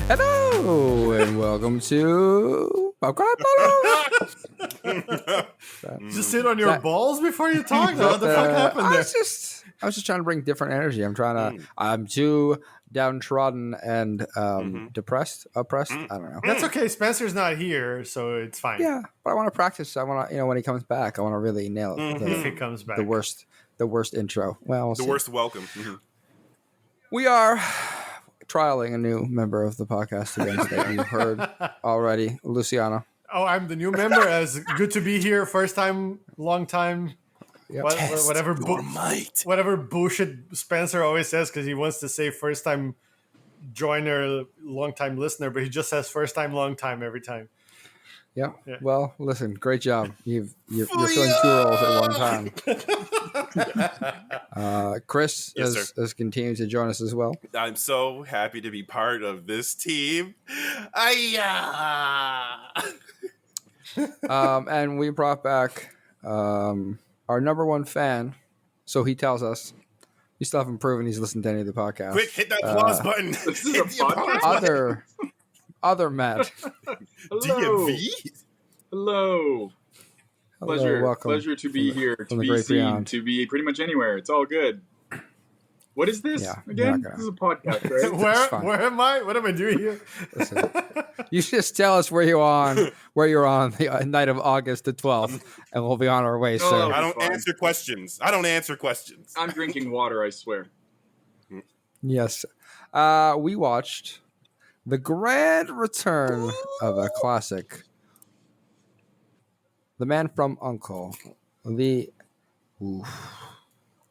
Hello and welcome to Popcorn Polo. Just sit on your balls before you talk. What the fuck happened there? I was just trying to bring different energy. I'm too downtrodden and oppressed. I don't know. That's okay. Spencer's not here, so it's fine. Yeah, but I want to practice. I want to, when he comes back, I want to really nail it. If he comes back, the worst intro. Well, the worst welcome. Mm-hmm. We are trialing a new member of the podcast again that you've heard already, Luciano. Oh, I'm the new member. As good to be here. First time, long time. Yep. Whatever bullshit Spencer always says, because he wants to say first time joiner, long time listener, but he just says first time, long time every time. Yeah. Well, listen, great job. You're filling two roles at one time. Chris has continued to join us as well. I'm so happy to be part of this team. And we brought back our number one fan. So he tells us. We still haven't proven he's listened to any of the podcasts. Quick, hit that applause button. This is a podcast. Other Matt. Hello. DMV? Hello. Pleasure. Welcome. Pleasure to be here, to the be great seen, beyond. to be pretty much anywhere. It's all good. What is this again? This is a podcast, right? Where am I? What am I doing here? Listen, you just tell us where you're on the night of August the 12th, and we'll be on our way, sir. I don't answer questions. I'm drinking water, I swear. Yes. We watched the grand return of a classic, The Man from U.N.C.L.E.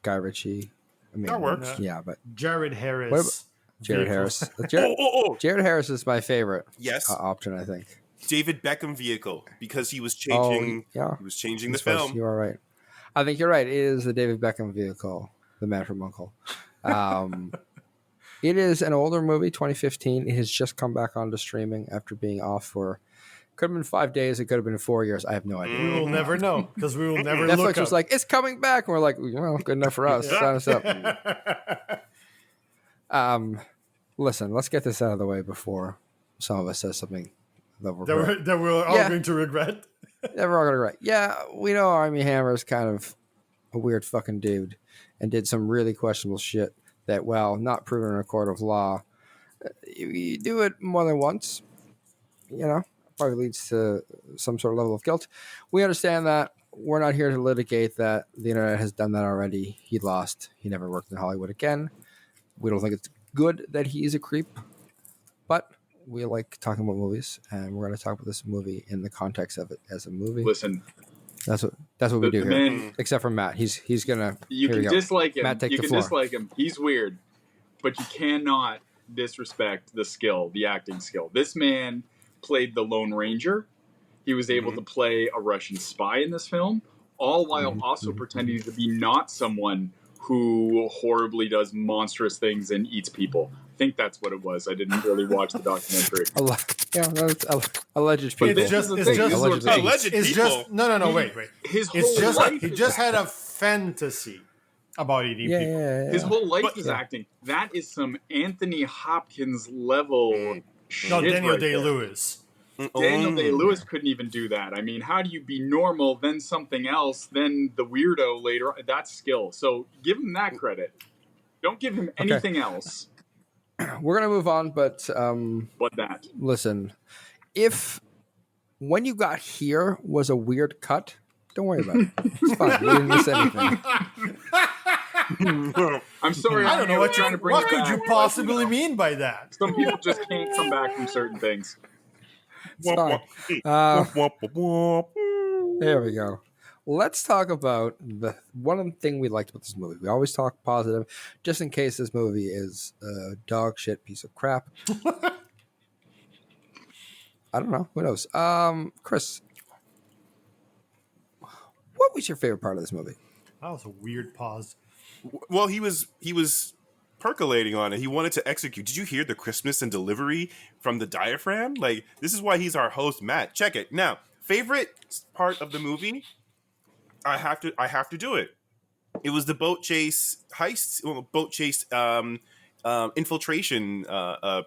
Guy Ritchie. I mean, That works. Yeah, but Jared Harris. Jared Harris. Oh. Jared Harris is my favorite. Yes. Option, I think. David Beckham vehicle, because he was changing. He was changing the film. You are right. I think you're right. It is the David Beckham vehicle, The Man from U.N.C.L.E. It is an older movie, 2015. It has just come back onto streaming after being off for. Could have been 5 days. It could have been 4 years. I have no idea. We will never know, because we will never Netflix look was up. like, it's coming back. And we're like, well, good enough for us. Sign us up. Listen, let's get this out of the way before some of us says something that we're all going to regret. We're all going to regret. Yeah, we know Armie Hammer is kind of a weird fucking dude and did some really questionable shit that, well, not proven in a court of law. You do it more than once, probably leads to some sort of level of guilt. We understand that. We're not here to litigate that. The internet has done that already. He lost. He never worked in Hollywood again. We don't think it's good that he's a creep, but we like talking about movies, and we're going to talk about this movie in the context of it as a movie. Listen, that's what we do here. Man, except for Matt, he's gonna. You can dislike him. Matt, take you the can floor. dislike him. He's weird, but you cannot disrespect the skill, the acting skill. This man played the Lone Ranger. He was able to play a Russian spy in this film, all while also pretending to be not someone who horribly does monstrous things and eats people. I think that's what it was. I didn't really watch the documentary. Alleged people. It's just no. Wait. He just had a fantasy about eating people. Yeah. His whole life is acting. That is some Anthony Hopkins level shit. No, Daniel right Day-Lewis. Daniel Day-Lewis couldn't even do that. I mean, how do you be normal, then something else, then the weirdo later? That's skill. So give him that credit. Don't give him anything else. We're going to move on, but... that? Listen, if when you got here was a weird cut, don't worry about it. It's fine. You didn't miss anything. I'm sorry. I don't know trying to bring what could you possibly mean by that? Some people just can't come back from certain things. It's fine. There we go. Let's talk about the one thing we liked about this movie. We always talk positive, just in case this movie is a dog shit piece of crap. I don't know. Who knows? Chris, what was your favorite part of this movie? That was a weird pause. Well, he was percolating on it. He wanted to execute. Did you hear the crispness and delivery from the diaphragm? Like, this is why he's our host, Matt. Check it. Now, favorite part of the movie, I have to do it. It was the boat chase heist, boat chase infiltration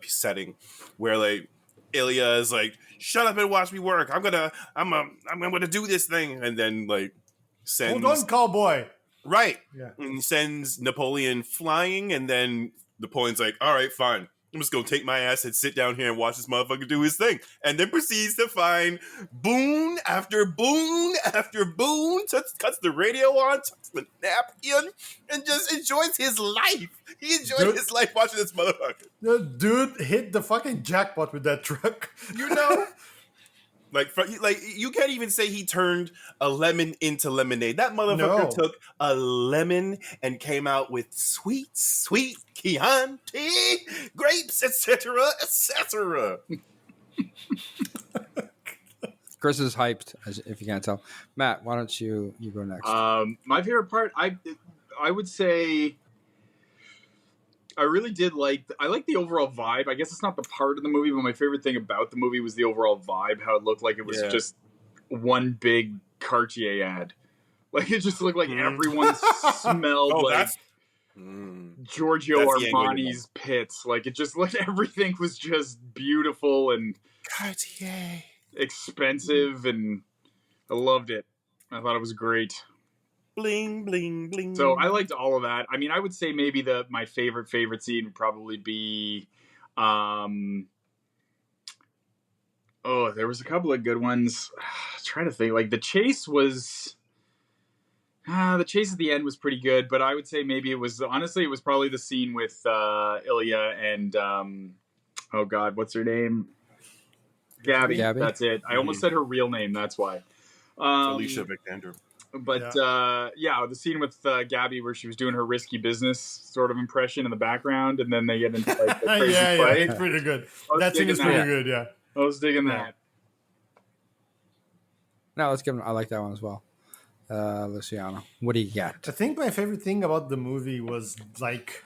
setting where like Ilya is like, "Shut up and watch me work. I'm gonna do this thing," and then like sends Hold on, cowboy. right, Yeah. and he sends Napoleon flying, and then Napoleon's like, "All right, fine. I'm just gonna take my ass and sit down here and watch this motherfucker do his thing," and then proceeds to find boon after boon after boon, cuts the radio on, tucks the napkin, and just enjoys his life. He enjoyed his life watching this motherfucker. The dude hit the fucking jackpot with that truck. You know? Like you can't even say he turned a lemon into lemonade. That motherfucker took a lemon and came out with sweet, sweet Chianti, grapes, etc., etc. Chris is hyped, if you can't tell. Matt, why don't you go next? My favorite part, I would say, I really did I like the overall vibe. I guess it's not the part of the movie, but my favorite thing about the movie was the overall vibe, how it looked like it was just one big Cartier ad. Like, it just looked like everyone smelled like Giorgio Armani's pits. Like, it just looked, everything was just beautiful and Cartier expensive, and I loved it. I thought it was great. Bling, bling, bling. So I liked all of that. I mean, I would say maybe my favorite scene would probably be, there was a couple of good ones. Trying to think, like the chase at the end was pretty good, but I would say maybe it was probably the scene with Ilya and oh god, what's her name? Gabby. That's it. I almost said her real name. That's why. Alicia Vikander. But the scene with Gabby where she was doing her risky business sort of impression in the background, and then they get into like the crazy fight. It's pretty good. That scene is pretty good. Yeah, I was digging that. No, let's give him. I like that one as well. Luciano, what do you got? I think my favorite thing about the movie was like,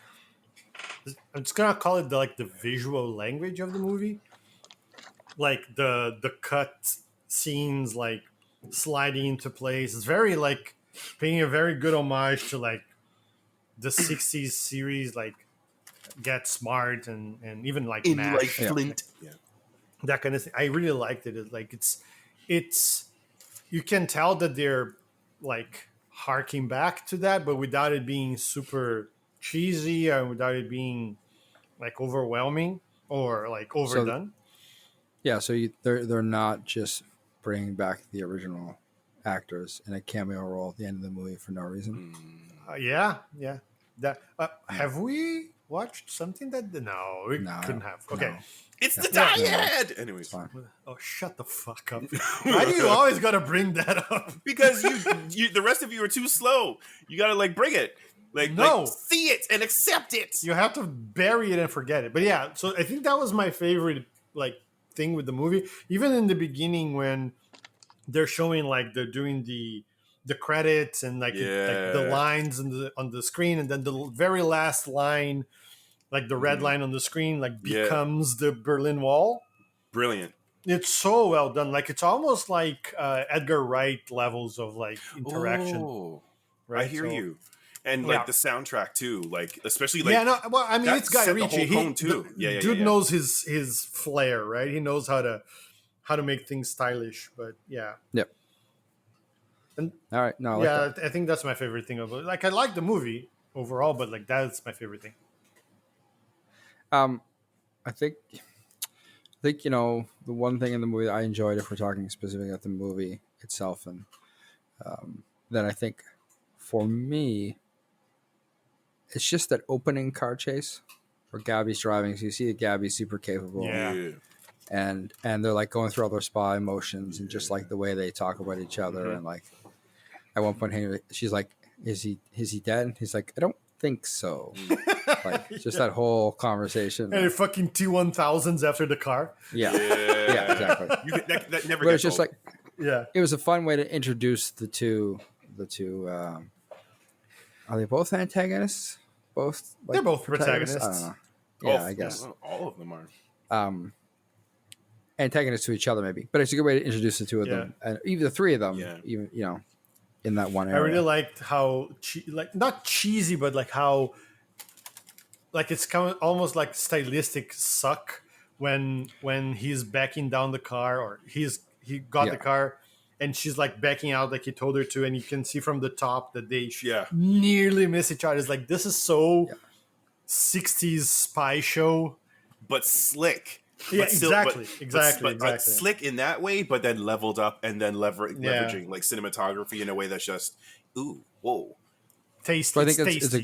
I'm just gonna call it the visual language of the movie, like the cut scenes, like sliding into place. It's very like paying a very good homage to like the 60s series, like Get Smart and even like In MASH. like Flint. Yeah. That kind of thing. I really liked it. It's you can tell that they're like harking back to that, but without it being super cheesy or without it being like overwhelming or like overdone. So they're not just bringing back the original actors in a cameo role at the end of the movie for no reason. Yeah. That have we watched something that we couldn't have? Okay, No. It's the dyad. Anyways, Fine. oh, shut the fuck up! Why do you always gotta bring that up? because you the rest of you are too slow. You gotta like bring it, like see it and accept it. You have to bury it and forget it. But yeah, so I think that was my favorite like thing with the movie. Even in the beginning when they're showing like they're doing the credits and like the lines on the screen, and then the very last line, like the red line on the screen, like becomes the Berlin Wall. Brilliant. It's so well done. Like it's almost like Edgar Wright levels of like interaction. Oh, right? I hear you. And like the soundtrack too, like especially like well, I mean, it's Guy Ritchie. Tone too. Dude knows his flair, right? He knows how to make things stylish. But yeah. Yep. And all right, no, I I think that's my favorite thing of it. Like I like the movie overall, but like that's my favorite thing. I think the one thing in the movie that I enjoyed, if we're talking specifically about the movie itself, and that I think for me, it's just that opening car chase where Gabby's driving. So you see that Gabby's super capable, and they're like going through all their spa emotions and just like the way they talk about each other, and like at one point she's like, "Is he dead?" He's like, "I don't think so." Like just that whole conversation. And fucking T1000s after the car. Yeah, exactly. That never. But it's just old. It was a fun way to introduce the two. Are they both antagonists? Both. Like, they're both protagonists. I don't know. Yeah, I guess all of them are. Antagonists to each other, maybe. But it's a good way to introduce the two of them, and even the three of them. Yeah. Even in that one area. I really liked how not cheesy, but like how like it's kind of almost like stylistic suck when he's backing down the car, or he got the car and she's like backing out like he told her to, and you can see from the top that they nearly miss each other. It's like, this is so 60s spy show, but slick. Yeah, but still, exactly. but slick in that way, but then leveled up and then leveraging like cinematography in a way that's just whoa, tasty. I think it's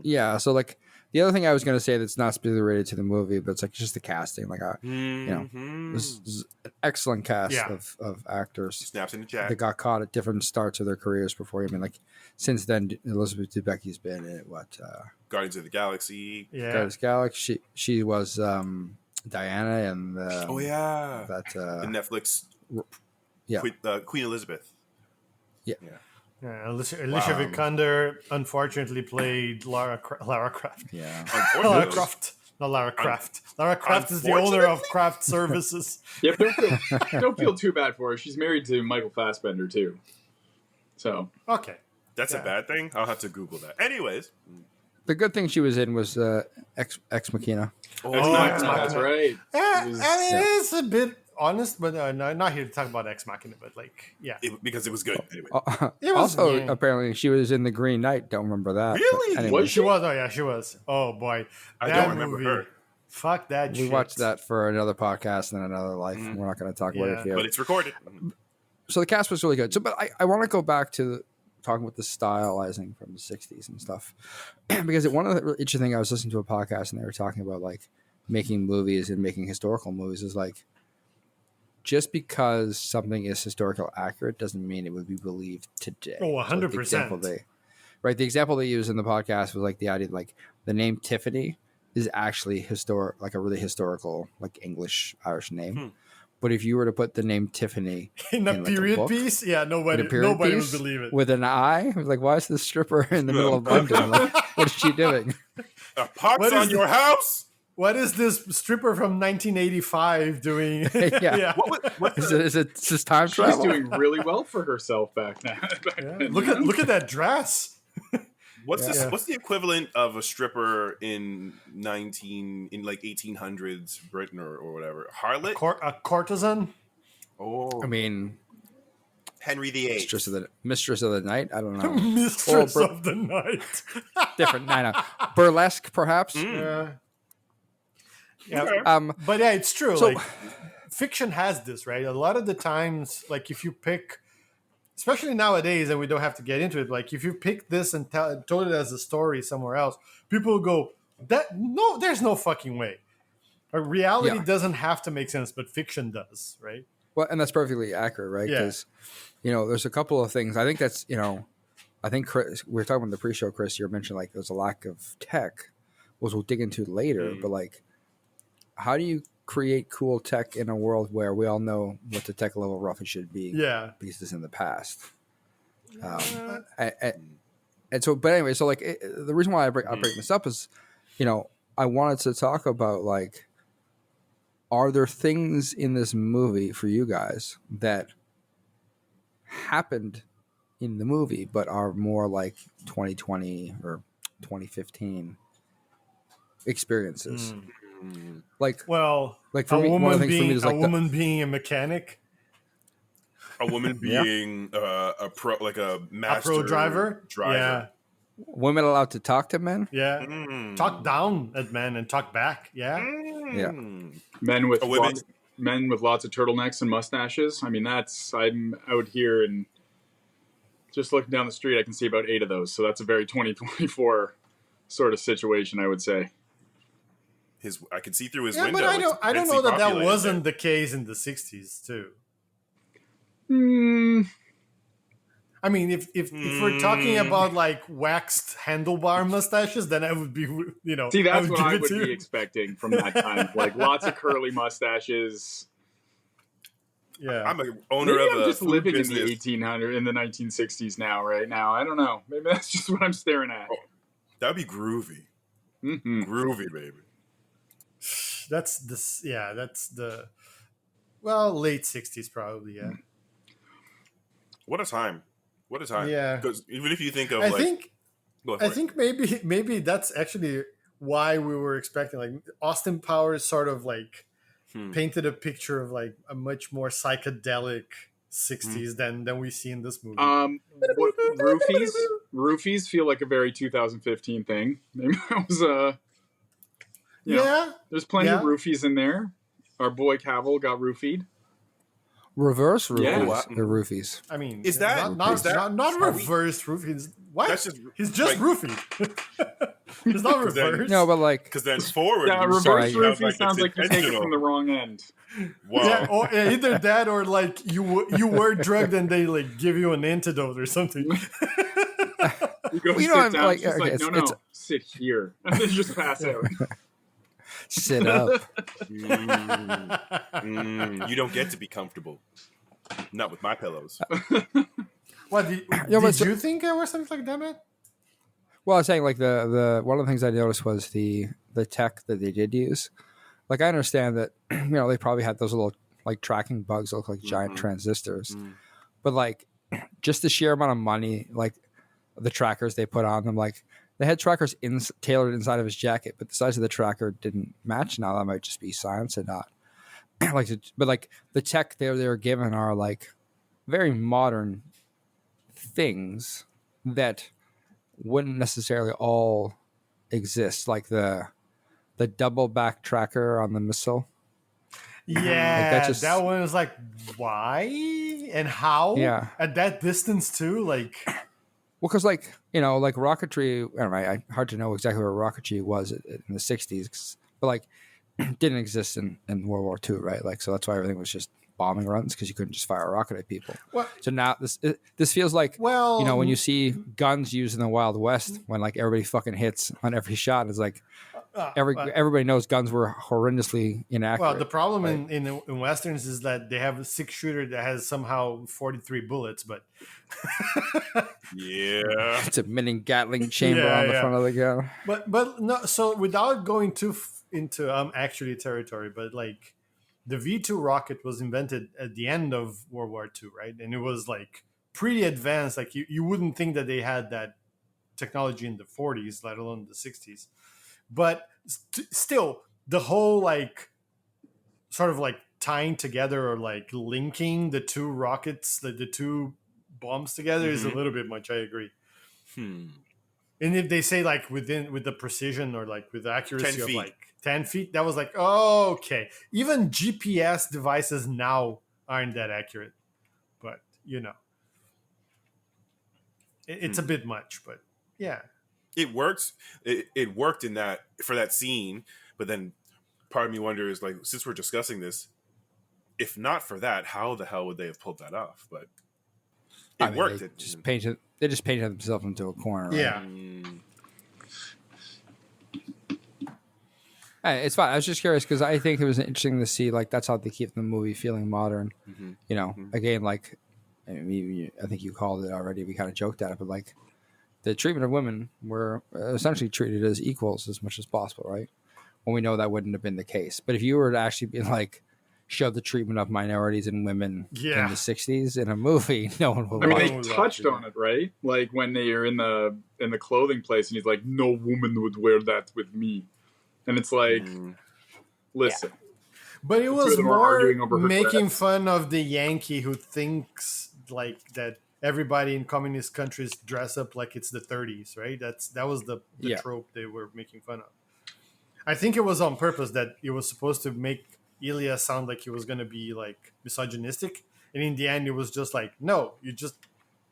yeah. So like the other thing I was going to say that's not specifically related to the movie, but it's like just the casting. Like this is an excellent cast of actors. Snaps in the chat. That got caught at different starts of their careers before. I mean, like since then, Elizabeth Debicki's been in Guardians of the Galaxy. Yeah, Guardians of the Galaxy. She was Diana and the Netflix Queen Elizabeth. Alicia Vikander unfortunately played Lara Croft. Yeah, Lara Croft. Not Lara Croft. Lara Croft is the owner of Craft Services. Yeah, don't feel too bad for her. She's married to Michael Fassbender too. So okay, that's a bad thing. I'll have to Google that. Anyways, the good thing she was in was Ex Machina. That's right. It is a bit honest, but not here to talk about Ex Machina, but like, because it was good. Anyway. Apparently she was in The Green Knight. Don't remember that. Really? Anyway. She was. Oh yeah, she was. Oh boy, I don't remember her. Fuck that. We watched that for another podcast and another life. We're not going to talk about it here, but it's recorded. So the cast was really good. So, but I want to go back to talking about the stylizing from the 60s and stuff, because one of the really interesting things, I was listening to a podcast and they were talking about like making movies and making historical movies is like, just because something is historical accurate doesn't mean it would be believed today. Oh, 100%. The example they used in the podcast was like the idea like the name Tiffany is actually historic, like a really historical, like English Irish name. But if you were to put the name Tiffany in a period piece, nobody would believe it. With an I, I was like, why is this stripper in the middle of London? Like, what is she doing? A pox on your house? What is this stripper from 1985 doing? Is it just time travel? She's doing really well for herself back now. Look at that dress. What's the equivalent of a stripper in 1800s Britain or whatever? Harlot? A courtesan? Oh. I mean, Henry VIII. Mistress of the night? I don't know. Mistress of the night. Different. I know. Burlesque, perhaps? Yeah. Okay. But yeah, it's true. So, like, fiction has this, right? A lot of the times, like if you pick, especially nowadays, and we don't have to get into it, like if you pick this and told it as a story somewhere else, people will go, there's no fucking way. Reality doesn't have to make sense, but fiction does, right? Well, and that's perfectly accurate, right? Because, there's a couple of things. I think that's, I think Chris, we were talking about the pre-show, Chris, you mentioned like there's a lack of tech, which we'll dig into later, but like, how do you create cool tech in a world where we all know what the tech level roughly should be? Yeah. Because it's in the past. And so, but anyway, so like the reason why I bring this up is, I wanted to talk about like, are there things in this movie for you guys that happened in the movie, but are more like 2020 or 2015 experiences? Like for me, one of the things for me is like a woman being a mechanic, a woman being a pro, like a master driver. Yeah, women allowed to talk to men. Yeah, talk down at men and talk back. Yeah, yeah. Men with lots of turtlenecks and mustaches. I mean, I'm out here and just looking down the street, I can see about 8 of those. So that's a very 2024 sort of situation, I would say. I could see through his window. But I don't know that wasn't the case in the 60s too. I mean, if we're talking about like waxed handlebar mustaches, then I would be, See, that's what I would be expecting from that time. Like lots of curly mustaches. Yeah, I'm an owner of I'm a just living business. in the 1960s right now. I don't know. Maybe that's just what I'm staring at. Oh, that'd be groovy. Groovy, baby. That's the late 60s probably. Yeah. What a time. Yeah. Because even if you think of I think maybe that's actually why we were expecting. Like Austin Powers sort of like painted a picture of like a much more psychedelic 60s than we see in this movie. What roofies feel like a very 2015 thing. Maybe that was yeah, there's plenty of roofies in there. Our boy Cavill got roofied. Reverse roofies Yeah. or roofies. I mean, Is that not reverse roofies? What? That's just, He's just like, roofied. It's not reverse. No, but like, because then forward, Yeah, you reverse sound roofie it's sounds like you take it intentional. from the wrong end. Wow. Yeah, or either that or like you were drugged and they like give you an antidote or something. You go Well, you sit know, down. like, She's okay, like, it's- no, it's- sit here, and then just pass out. sit up. You don't get to be comfortable. Not with my pillows. What did but you think it was something like that, man? Well, I was saying like the one of the things I noticed was the tech that they did use. Like I understand that they probably had those little like tracking bugs that look like giant transistors, but like just the sheer amount of money, like the trackers they put on them, like they had trackers tailored inside of his jacket, but the size of the tracker didn't match. Now that might just be science and not but like the tech they were given are like very modern things that wouldn't necessarily all exist, like the double back tracker on the missile. Yeah, just- that one was like, why and how? Yeah. At that distance too, like. Well, because like like rocketry, I don't know, hard to know exactly where rocketry was in the '60s, but like didn't exist in World War II, right? Like so that's why everything was just bombing runs because you couldn't just fire a rocket at people. Well, So now this feels like well, when you see guns used in the Wild West, when like everybody fucking hits on every shot, it's like everybody knows guns were horrendously inaccurate. well, the problem in westerns is that they have a 6-shooter that has somehow 43 bullets, but Yeah. it's a mini Gatling chamber Yeah, on the yeah. front of the gun. but no. So without going into actually territory, but like the V2 rocket was invented at the end of World War II, right? And it was like pretty advanced. Like you wouldn't think that they had that technology in the 40s, let alone the 60s. But still, the whole like sort of like tying together or like linking the two rockets, the two bombs together is a little bit much. I agree. And if they say like with the precision or like with the accuracy 10 of feet. like 10 feet, that was like, oh, okay. Even GPS devices now aren't that accurate, but it's a bit much. But yeah, It works. It worked in that for that scene, but then part of me wonders, like, since we're discussing this, if not for that, how the hell would they have pulled that off? But it worked. They just painted themselves into a corner. Right? yeah. Hey, it's fine. I was just curious because I think it was interesting to see like that's how they keep the movie feeling modern. Again, like I think you called it already. We kind of joked at it, but like the treatment of women were essentially treated as equals as much as possible, right? When we know that wouldn't have been the case. But if you were to actually be like show the treatment of minorities and women in the '60s in a movie, no one would. I mean, watch they it. touched on it, right? Like when they are in the clothing place, and he's like, "No woman would wear that with me," and it's like, listen. But it The two was of them are more arguing over her making dress. fun of the Yankee who thinks like that everybody in communist countries dress up like it's the 30s, right? That was the trope they were making fun of. I think it was on purpose that it was supposed to make Ilya sound like he was going to be like misogynistic, and in the end it was just like, no, you're just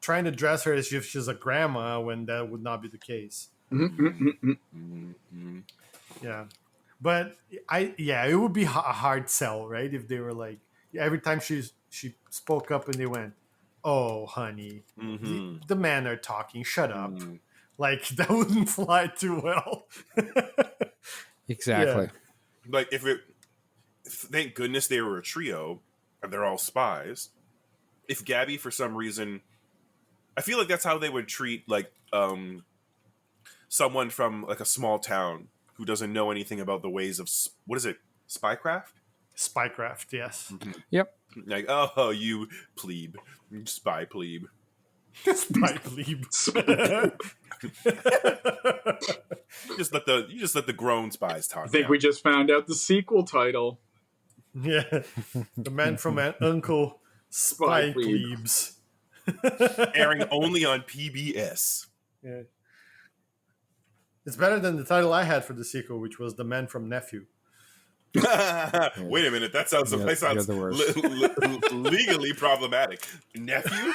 trying to dress her as if she's a grandma when that would not be the case. Yeah. But it would be a hard sell, right? If they were like, every time she spoke up and they went, "Oh, honey, the men are talking. Shut up." Like that wouldn't fly too well. Exactly. Like thank goodness they were a trio and they're all spies. If Gabby, for some reason, I feel like that's how they would treat like someone from like a small town who doesn't know anything about the ways of what is it, spycraft? Spycraft, yes. Yep. Like, oh, you plebe, spy plebe. Spy plebe. You just let the grown spies talk. I think now. we just found out the sequel title. Yeah, the man from Uncle Spy Spy plebe. plebes. Airing only on PBS. Yeah. It's better than the title I had for the sequel, which was The Man from Nephew. Wait a minute, that sounds You're the worst. Legally problematic. Nephew?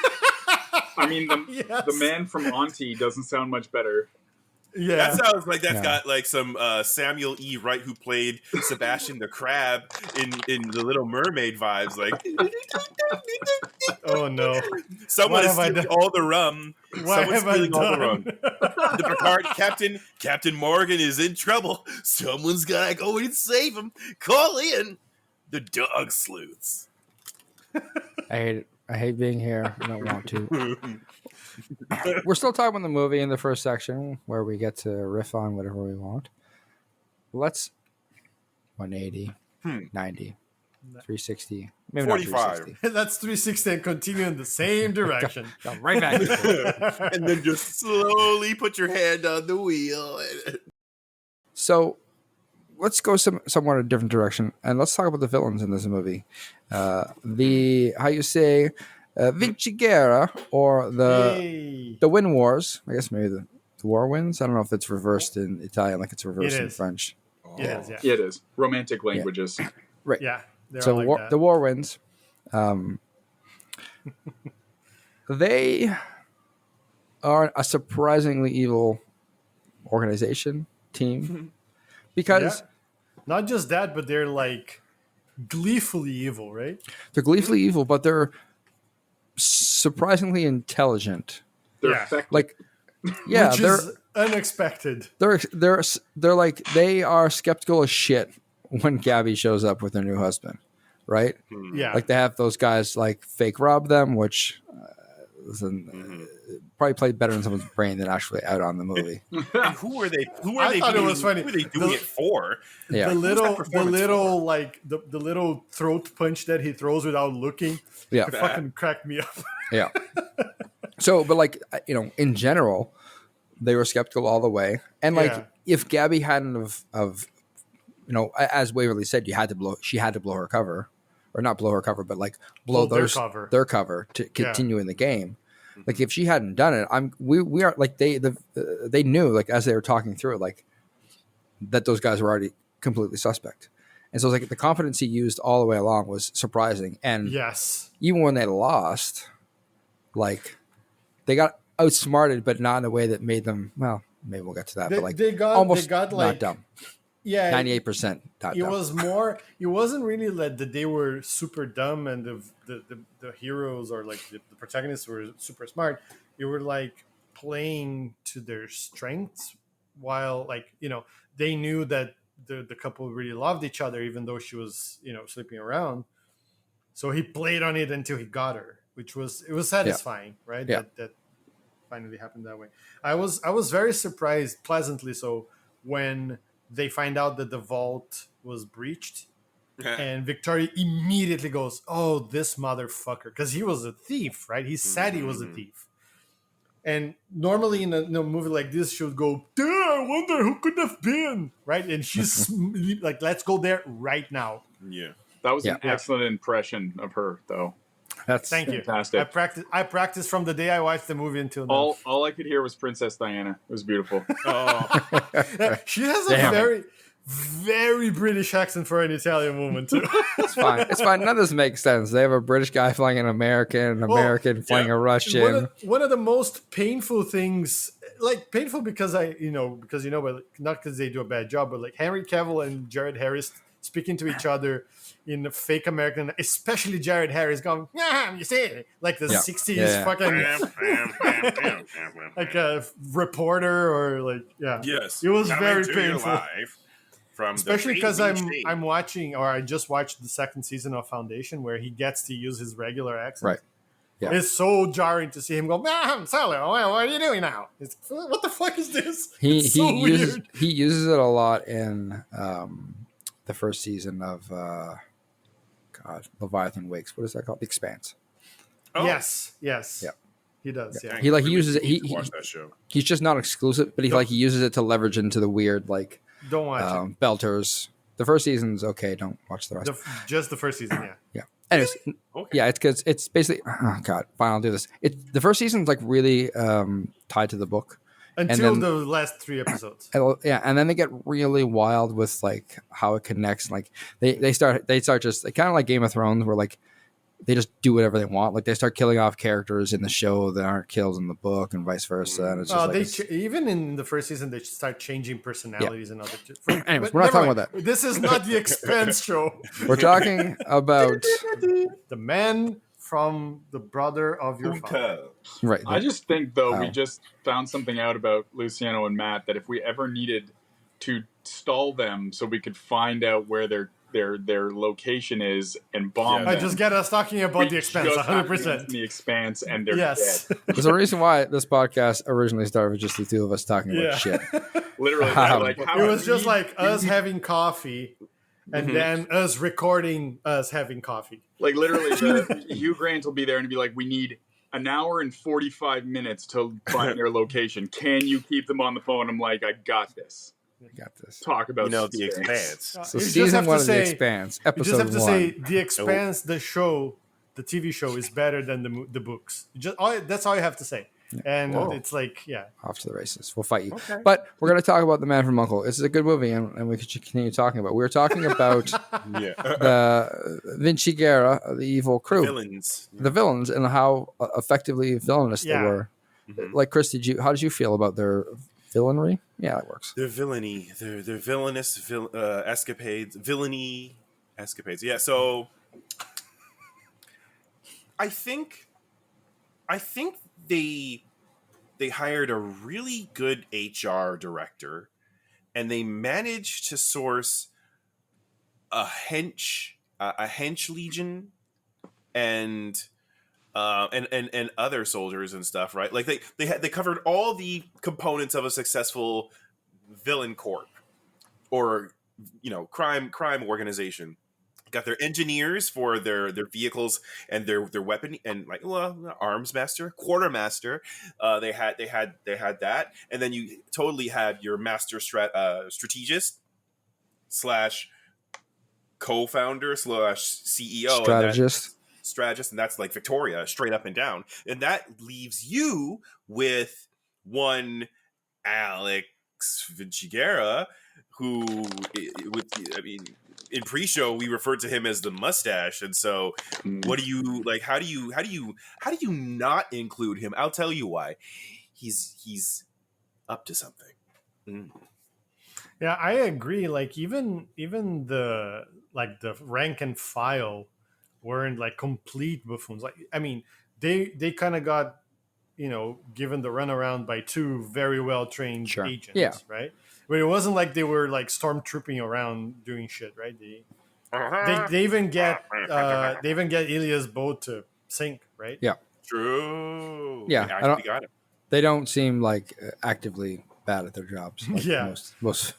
I mean, Yes. the man from Auntie doesn't sound much better. Yeah. That sounds like that's No. got like some Samuel E. Wright who played Sebastian the Crab in The Little Mermaid vibes. Like, Oh no. someone What is have I stealing done? all the rum. What Someone's have I stealing all the done? rum. The Picard Captain Morgan is in trouble. Someone's gotta go and save him. Call in the dog sleuths. I hate it. I hate being here. I don't want to. We're still talking about the movie in the first section where we get to riff on whatever we want. Let's 180, 90, 360, maybe 45. not 360. That's 360 and continue in the same direction. Go right back. And then just slowly put your hand on the wheel. So let's go somewhat a different direction, and let's talk about the villains in this movie. The how you say Vinci Guerra or Hey. the Win Wars. I guess maybe the War Wins. I don't know if it's reversed in Italian like it's reversed It in is. French. It is, yeah. Yeah, it is. Romantic languages. Right. Yeah. They're So all like that. the War Wins. They are a surprisingly evil organization team because Yeah. Not just that, but they're like gleefully evil, right? they're gleefully evil, but they're surprisingly intelligent. They're Yeah. effective. Like, yeah, Which is unexpected. they're like they are skeptical as shit when Gabby shows up with her new husband, right? Yeah. Like they have those guys like fake rob them, which probably played better in someone's brain than actually out on the movie. And who are they? Who are I they? thought it doing, was funny. Who are they doing it for? Yeah, the little performance like the little throat punch that he throws without looking yeah, fucking cracked me up. yeah. So, but like in general, they were skeptical all the way, and like Yeah. if Gabby hadn't of as Waverly said, she had to blow her cover, or not blow her cover, but like blow Blow their those cover. their cover to continue in the game. Like if she hadn't done it, we are like they knew like as they were talking through it like that those guys were already completely suspect, and so it was like the confidence he used all the way along was surprising. And Yes. even when they lost, like they got outsmarted, but not in a way that made them. Well, maybe we'll get to that, but like they got almost like not dumb. yeah 98% not it dumb. was more it wasn't really like that they were super dumb and the heroes or like the protagonists were super smart. They were like playing to their strengths while like they knew that the couple really loved each other even though she was sleeping around, so he played on it until he got her, which was satisfying. Right. Yeah. That finally happened that way. I was very surprised, pleasantly so, when they find out that the vault was breached, and Victoria immediately goes, "Oh, this motherfucker," because he was a thief, right? He said he was a thief. And normally in a movie like this, she would go, "Duh, I wonder who could have been," right? And she's like, "Let's go there right now." Yeah. That was Yeah. an excellent impression of her, though. That's Thank you. Fantastic. I practiced from the day I watched the movie until now. All I could hear was Princess Diana. It was beautiful. Oh, She has a Damn. very, very British accent for an Italian woman too. It's fine. It's fine. None of this makes sense. They have a British guy flying an American flying a Russian. One of the most painful things, like painful because but not because they do a bad job, but like Henry Cavill and Jared Harris speaking to each other in a fake American, especially Jared Harris going, "Yeah, you see," like the Yeah. 60s Yeah. fucking like a reporter or like yes. It was Coming very to you painful. live from the Especially because Rainy Shade. I'm watching, or I just watched the second season of Foundation where he gets to use his regular accent. Right. Yeah. It's so jarring to see him go, Sally, what are you doing now? What the fuck is this? It's so weird. He uses it a lot in the first season of Leviathan Wakes. What is that called? The Expanse. Oh. Yes. Yeah. He does. Yeah. He like really uses it. need to watch that show. He's just not exclusive, but he Don't- he uses it to leverage into the weird like Don't watch it. belters. The first season's okay. Don't watch the rest. Just the first season. Yeah. Yeah. Anyways, Okay. yeah, it's because it's basically. Oh God, fine, I'll do this. The first season's like really tied to the book. Until then- the last 3 episodes. Yeah, and then they get really wild with like how it connects. Like they start just kind of like Game of Thrones, where like they just do whatever they want. Like they start killing off characters in the show that aren't killed in the book, and vice versa. And it's just Even in the first season, they start changing personalities and other. Anyways, But we're not never talking mind. about that. This is not the Expanse show. We're talking about The man from the brother of your father. right. I just think, though, we Wow. just found something out about Luciano and Matt that if we ever needed to stall them so we could find out where their location is and bomb Yeah. I them, just get us talking about we the Expanse, just have to 100%. mention the Expanse and they're Yes. dead. There's a reason why this podcast originally started with just the two of us talking about Yeah. shit. Literally, like how It was just we- like us having coffee and Mhm. then us recording us having coffee. like literally, Hugh Grant will be there and be like, "We need an hour and 45 minutes to find their location. Can you keep them on the phone?" I'm like, "I got this. Got this. Talk about The Expanse." Expanse. So You just season have to 1 of The say- Expanse, You just episode have to 1. say The Expanse, the show, the TV show is better than the books. That's all you have to say. And Whoa. it's like, yeah. Off to the races. We'll fight you. Okay. But we're going to talk about The Man from U.N.C.L.E. This is a good movie, and we could continue talking about it. We were talking about Yeah. the Vinci Guerra, the evil crew, Villains. the villains, and how effectively villainous Yeah. they were. Mhm. Like, Chris, how did you feel about their villainry? Yeah, that works. Their villainy, their villainous villainy escapades. Yeah, so I think they hired a really good HR director, and they managed to source a hench legion and other soldiers and stuff, right? Like they covered all the components of a successful villain corp or crime organization. Got their engineers for their vehicles and their weapon and arms master, quartermaster. They had that, and then you totally had your master strategist / co-founder / CEO Strategist. and that's like Victoria, straight up and down. And that leaves you with one Alex Vinciguerra, who, in pre-show we referred to him as the mustache. And so, what do you like? How do you not include him? I'll tell you why. He's up to something. Mm. Yeah, I agree. Like even the rank and file weren't like complete buffoons. Like I mean, they kind of got given the runaround by 2 very well trained Sure. agents, Yeah. right? But it wasn't like they were like stormtrooping around doing shit, right? They even get Ilya's boat to sink, right? Yeah. True. Yeah, They I actually don't- got him. They don't seem like actively bad at their jobs. Like Yeah. most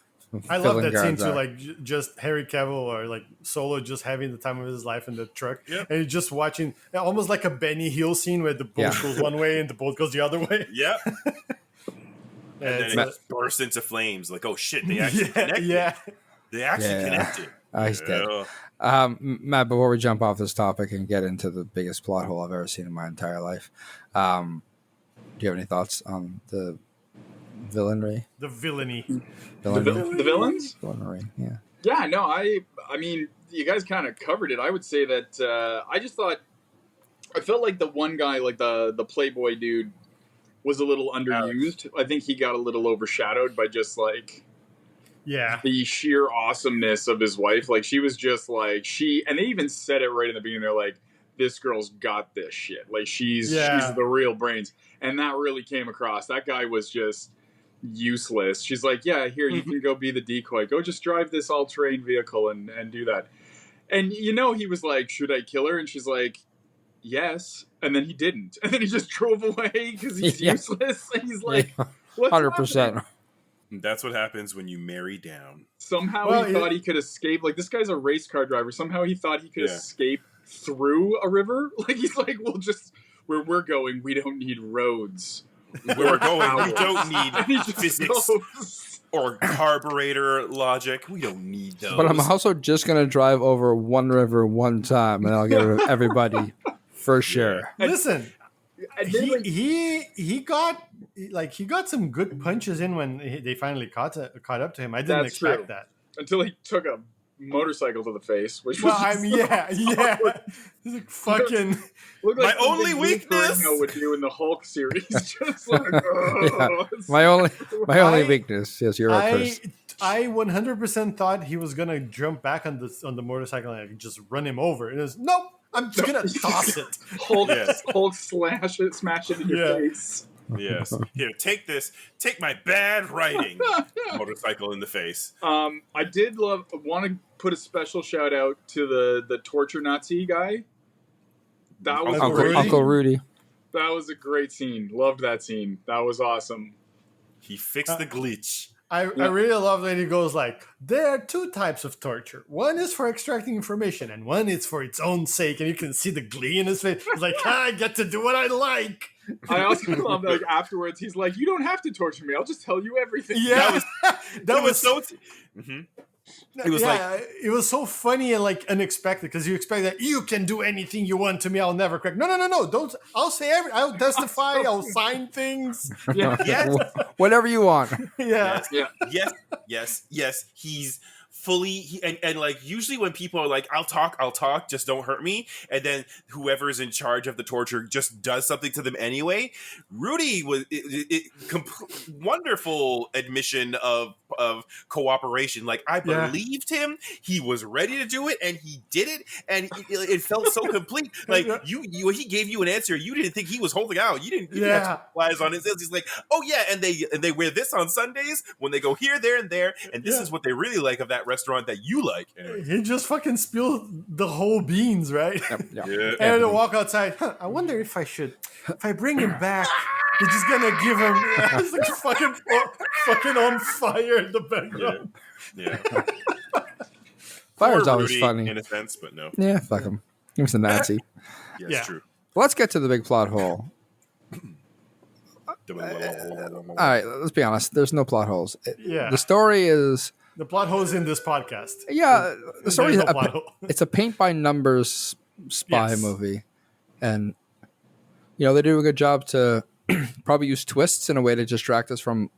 I love villain that scene guards too, are. like just Harry Cavill or like Solo just having the time of his life in the truck, Yep. and you're just watching almost like a Benny Hill scene where the boat Yeah. goes one way and the boat goes the other way. Yeah. And And it's, then it bursts into flames. Like, oh shit, they actually connected. yeah. They actually Yeah. connected. He's dead. Yeah. Matt, before we jump off this topic and get into the biggest plot hole I've ever seen in my entire life, do you have any thoughts on the villainry? The villainy. The villains? Villainry, yeah. Yeah, no, I mean, you guys kind of covered it. I would say that I felt like the one guy, like the Playboy dude, was a little underused. I think he got a little overshadowed by just like Yeah. the sheer awesomeness of his wife. Like she was just like and they even said it right in the beginning. They're like, this girl's got this shit. Like she's the real brains. And that really came across. That guy was just useless. She's like, yeah, here, you can go be the decoy. Go just drive this all-terrain vehicle and do that. And he was like, should I kill her? And she's like, yes. And then he didn't. And then he just drove away because he's Yeah. useless. And he's like, what's 100%. happening? That's what happens when you marry down. Somehow he thought he could escape. Like, this guy's a race car driver. Somehow he thought he could escape through a river. Like, he's like, we'll where we're going, we don't need roads. Where we're going, we Owls." don't And he need just physics goes. or carburetor logic. We don't need those. But I'm also just gonna drive over one river one time, and I'll get rid of everybody for sure. Listen, And then, like, he got some good punches in when they finally caught up to him. I didn't That's expect true. that. until he took a motorcycle to the face, which Well, was I just mean, yeah. He's like, fucking. looked like My only something Lou weakness- Ferrigno would do in the Hulk series. Just like, Yeah. it's- My only I- weakness. Yes, you're right, Chris. I 100% thought he was gonna jump back on the motorcycle and just run him over. It was nope. I'm just gonna toss it. Hulk, Yes. Hulk smash it in your Yeah. face. Yes. Here, take this. Take my bad writing. Motorcycle in the face. I did want to put a special shout out to the torture Nazi guy. That was Uncle great. Rudy? Uncle Rudy. That was a great scene. Loved that scene. That was awesome. He fixed the glitch. I really love when he goes like, there are two types of torture. One is for extracting information, and one is for its own sake. And you can see the glee in his face. He's like, I get to do what I like. I also love that, like, afterwards he's like, "You don't have to torture me. I'll just tell you everything." Yeah, It was so. Mhm. It was it was so funny and like unexpected because you expect that you can do anything you want to me. I'll never correct. No. Don't. I'll say I'll testify. I'll sign things. Yeah. Yes. Whatever you want. Yeah. Yeah. Yes. He's fully and like usually when people are like, I'll talk, just don't hurt me, and then whoever's in charge of the torture just does something to them anyway. Rudy was wonderful admission of cooperation. Like, I Yeah. believed him. He was ready to do it, and he did it, and it felt so complete. Like, he gave you an answer. You didn't think he was holding out. You didn't have to flies on his heels. He's like, oh yeah, and they wear this on Sundays when they go here, there, and there, and this is what they really like of that restaurant that you like. Anyway. He just fucking spilled the whole beans, right? Yep. Yeah. And to walk outside. I wonder if I bring him back, they're just gonna give him. It's like fucking on fire in the background. Yeah. Fire's Poor always Rudy, funny. in a sense, but no. Yeah, fuck him. He was a Nazi. Yeah, Yeah. it's true. Let's get to the big plot hole. All right, let's be honest. There's no plot holes. Yeah. The story is The plot holes in this podcast. the story There's is no plot hole. it's a paint by numbers spy Yes. movie, and they do a good job to probably use twists in a way to distract us from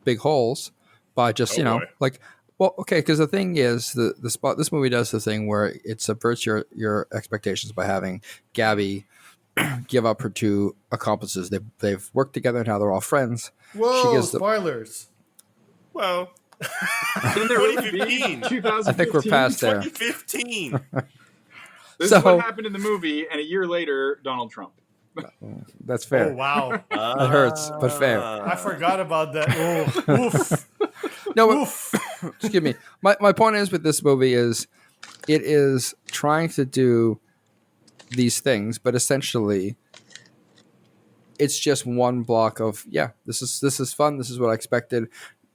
big holes by just Oh, boy. like. Well, okay, because the thing is, this movie does the thing where it subverts your expectations by having Gabby give up her two accomplices. They've worked together, now they're all friends. Whoa, gives the- spoilers. Well, Didn't there really be 2015. 2015? I think we're past there. 2015. This So- is what happened in the movie, and a year later, Donald Trump. That's fair. Oh, wow. That hurts, but fair. I forgot about that. Oh, oof. No, but, Oof. excuse me. My point is with this movie is it is trying to do these things, but essentially it's just one block of this is fun. This is what I expected.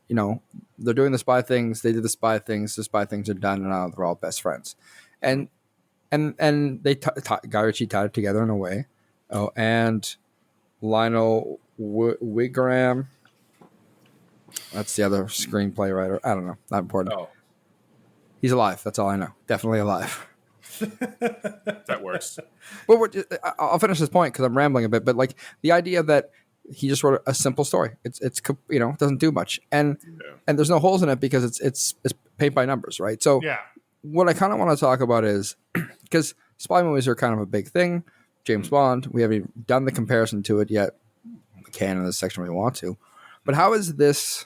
They're doing the spy things. They did the spy things. The spy things are done, and now they're all best friends. And they Guy Ritchie tied it together in a way. Oh, and Lionel Wigram. That's the other screenplay writer. I don't know. Not important. Oh, He's alive. That's all I know. Definitely alive. that works. But I'll finish this point because I'm rambling a bit. But like the idea that he just wrote a simple story. It's doesn't do much, and there's no holes in it because it's paint by numbers, right? So Yeah. what I kind of want to talk about is because spy movies are kind of a big thing. James Bond. We haven't even done the comparison to it yet. We can in this section if we want to. But how does this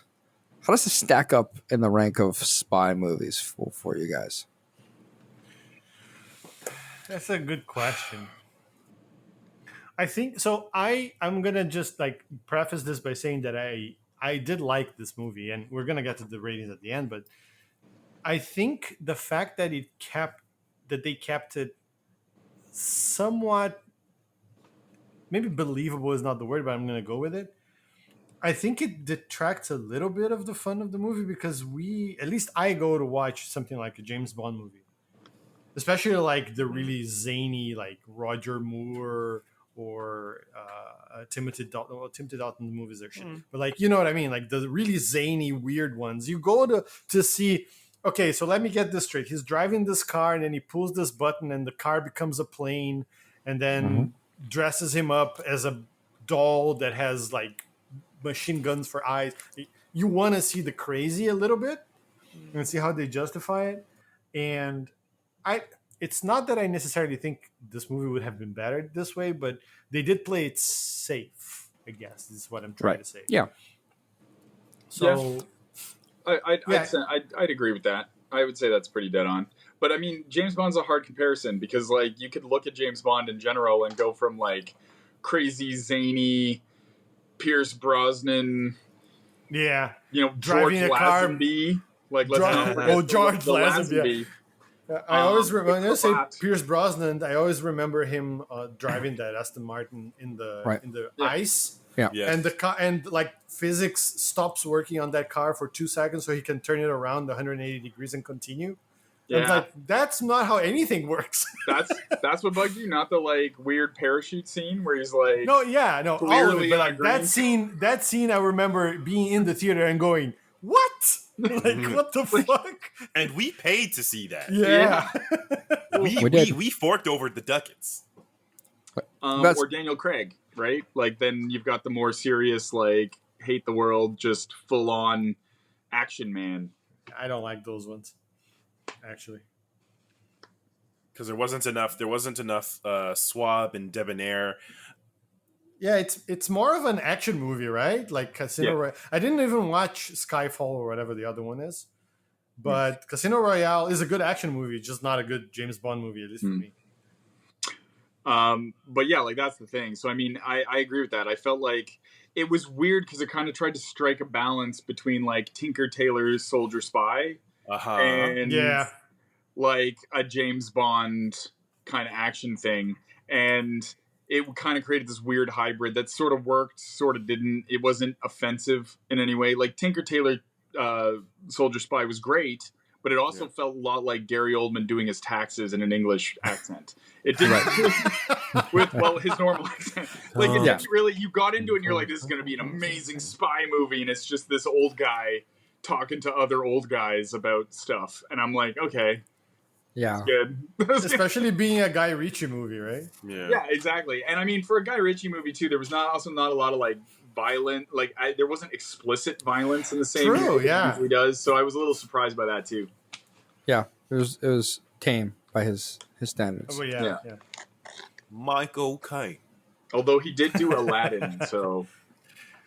stack up in the rank of spy movies for you guys? That's a good question. I think so. I'm gonna just like preface this by saying that I did like this movie, and we're gonna get to the ratings at the end. But I think the fact that they kept it somewhat, maybe believable is not the word, but I'm gonna go with it. I think it detracts a little bit of the fun of the movie because at least I go to watch something like a James Bond movie, especially like the really zany, like Roger Moore or Timothy Dalton. Well, Timothy Dalton movies are shit, but like you know what I mean, like the really zany, weird ones. You go to see. Okay, so let me get this straight. He's driving this car, and then he pulls this button, and the car becomes a plane, and then dresses him up as a doll that has like machine guns for eyes. You want to see the crazy a little bit and see how they justify it. And it's not that I necessarily think this movie would have been better this way, but they did play it safe, I guess, is what I'm trying to say. Yeah. So I'd agree with that. I would say that's pretty dead on. But I mean, James Bond's a hard comparison because like you could look at James Bond in general and go from like crazy, zany Pierce Brosnan, yeah, driving George Lazenby, like George Lazenby. I always remember when I say Pierce Brosnan. I always remember him driving that Aston Martin in the ice. Yeah. Yes. And the car and like physics stops working on that car for 2 seconds so he can turn it around 180 degrees and continue. Yeah. And like that's not how anything works. that's what bugged you, not the like weird parachute scene where he's like all of it, clearly but like that scene I remember being in the theater and going, what? Like what the fuck? And we paid to see that. Yeah. We forked over the ducats. Or Daniel Craig, right? Like then you've got the more serious, like hate the world, just full on action man. I don't like those ones, actually. Because there wasn't enough swab and debonair. Yeah, it's more of an action movie, right? Like Casino Royale. I didn't even watch Skyfall or whatever the other one is. But Casino Royale is a good action movie, just not a good James Bond movie, at least for me. But yeah, like that's the thing. So I mean, I agree with that. I felt like it was weird because it kind of tried to strike a balance between like Tinker Tailor's Soldier Spy and like a James Bond kind of action thing. And it kind of created this weird hybrid that sort of worked, sort of didn't. It wasn't offensive in any way. Like Tinker Tailor Soldier Spy was great, but it also felt a lot like Gary Oldman doing his taxes in an English accent. It didn't with his normal accent. Like it didn't really. You got into it and you're like, this is going to be an amazing spy movie, and it's just this old guy talking to other old guys about stuff, and I'm like, okay. Yeah. Good. Especially being a Guy Ritchie movie, right? Yeah, exactly. And I mean, for a Guy Ritchie movie too, there was not a lot of like violent, like there wasn't explicit violence in the same way he usually does. So I was a little surprised by that too. Yeah, it was tame by his standards. Oh yeah. Michael Caine. Although he did do Aladdin, so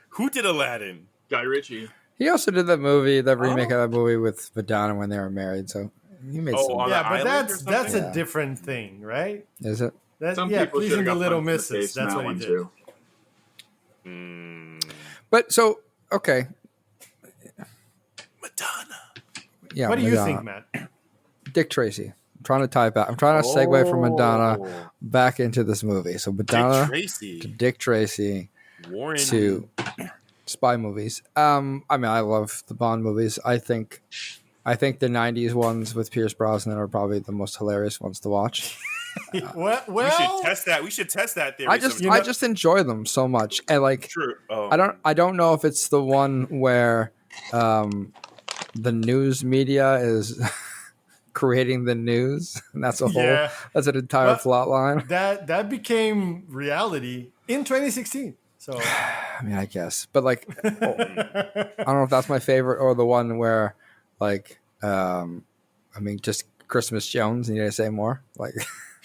who did Aladdin? Guy Ritchie. He also did that remake of that movie with Madonna when they were married. So he made some. But that's a different thing, right? Is it? Pleasing the Little Misses. That's what he did. Too. But so okay, Madonna. Yeah. What do you think, Matt? Dick Tracy. I'm trying to tie it back. I'm trying to segue from Madonna back into this movie. So Madonna to Dick Tracy to spy movies. I mean, I love the Bond movies. I think the 90s ones with Pierce Brosnan are probably the most hilarious ones to watch. We should test that. We should test that theory. I just enjoy them so much. And like, I don't know if it's the one where the news media is creating the news. And that's that's an entire plot line. That became reality in 2016. So I mean, I guess, but like, I don't know if that's my favorite or the one where like, I mean, just Christmas Jones. Need I say more? Like,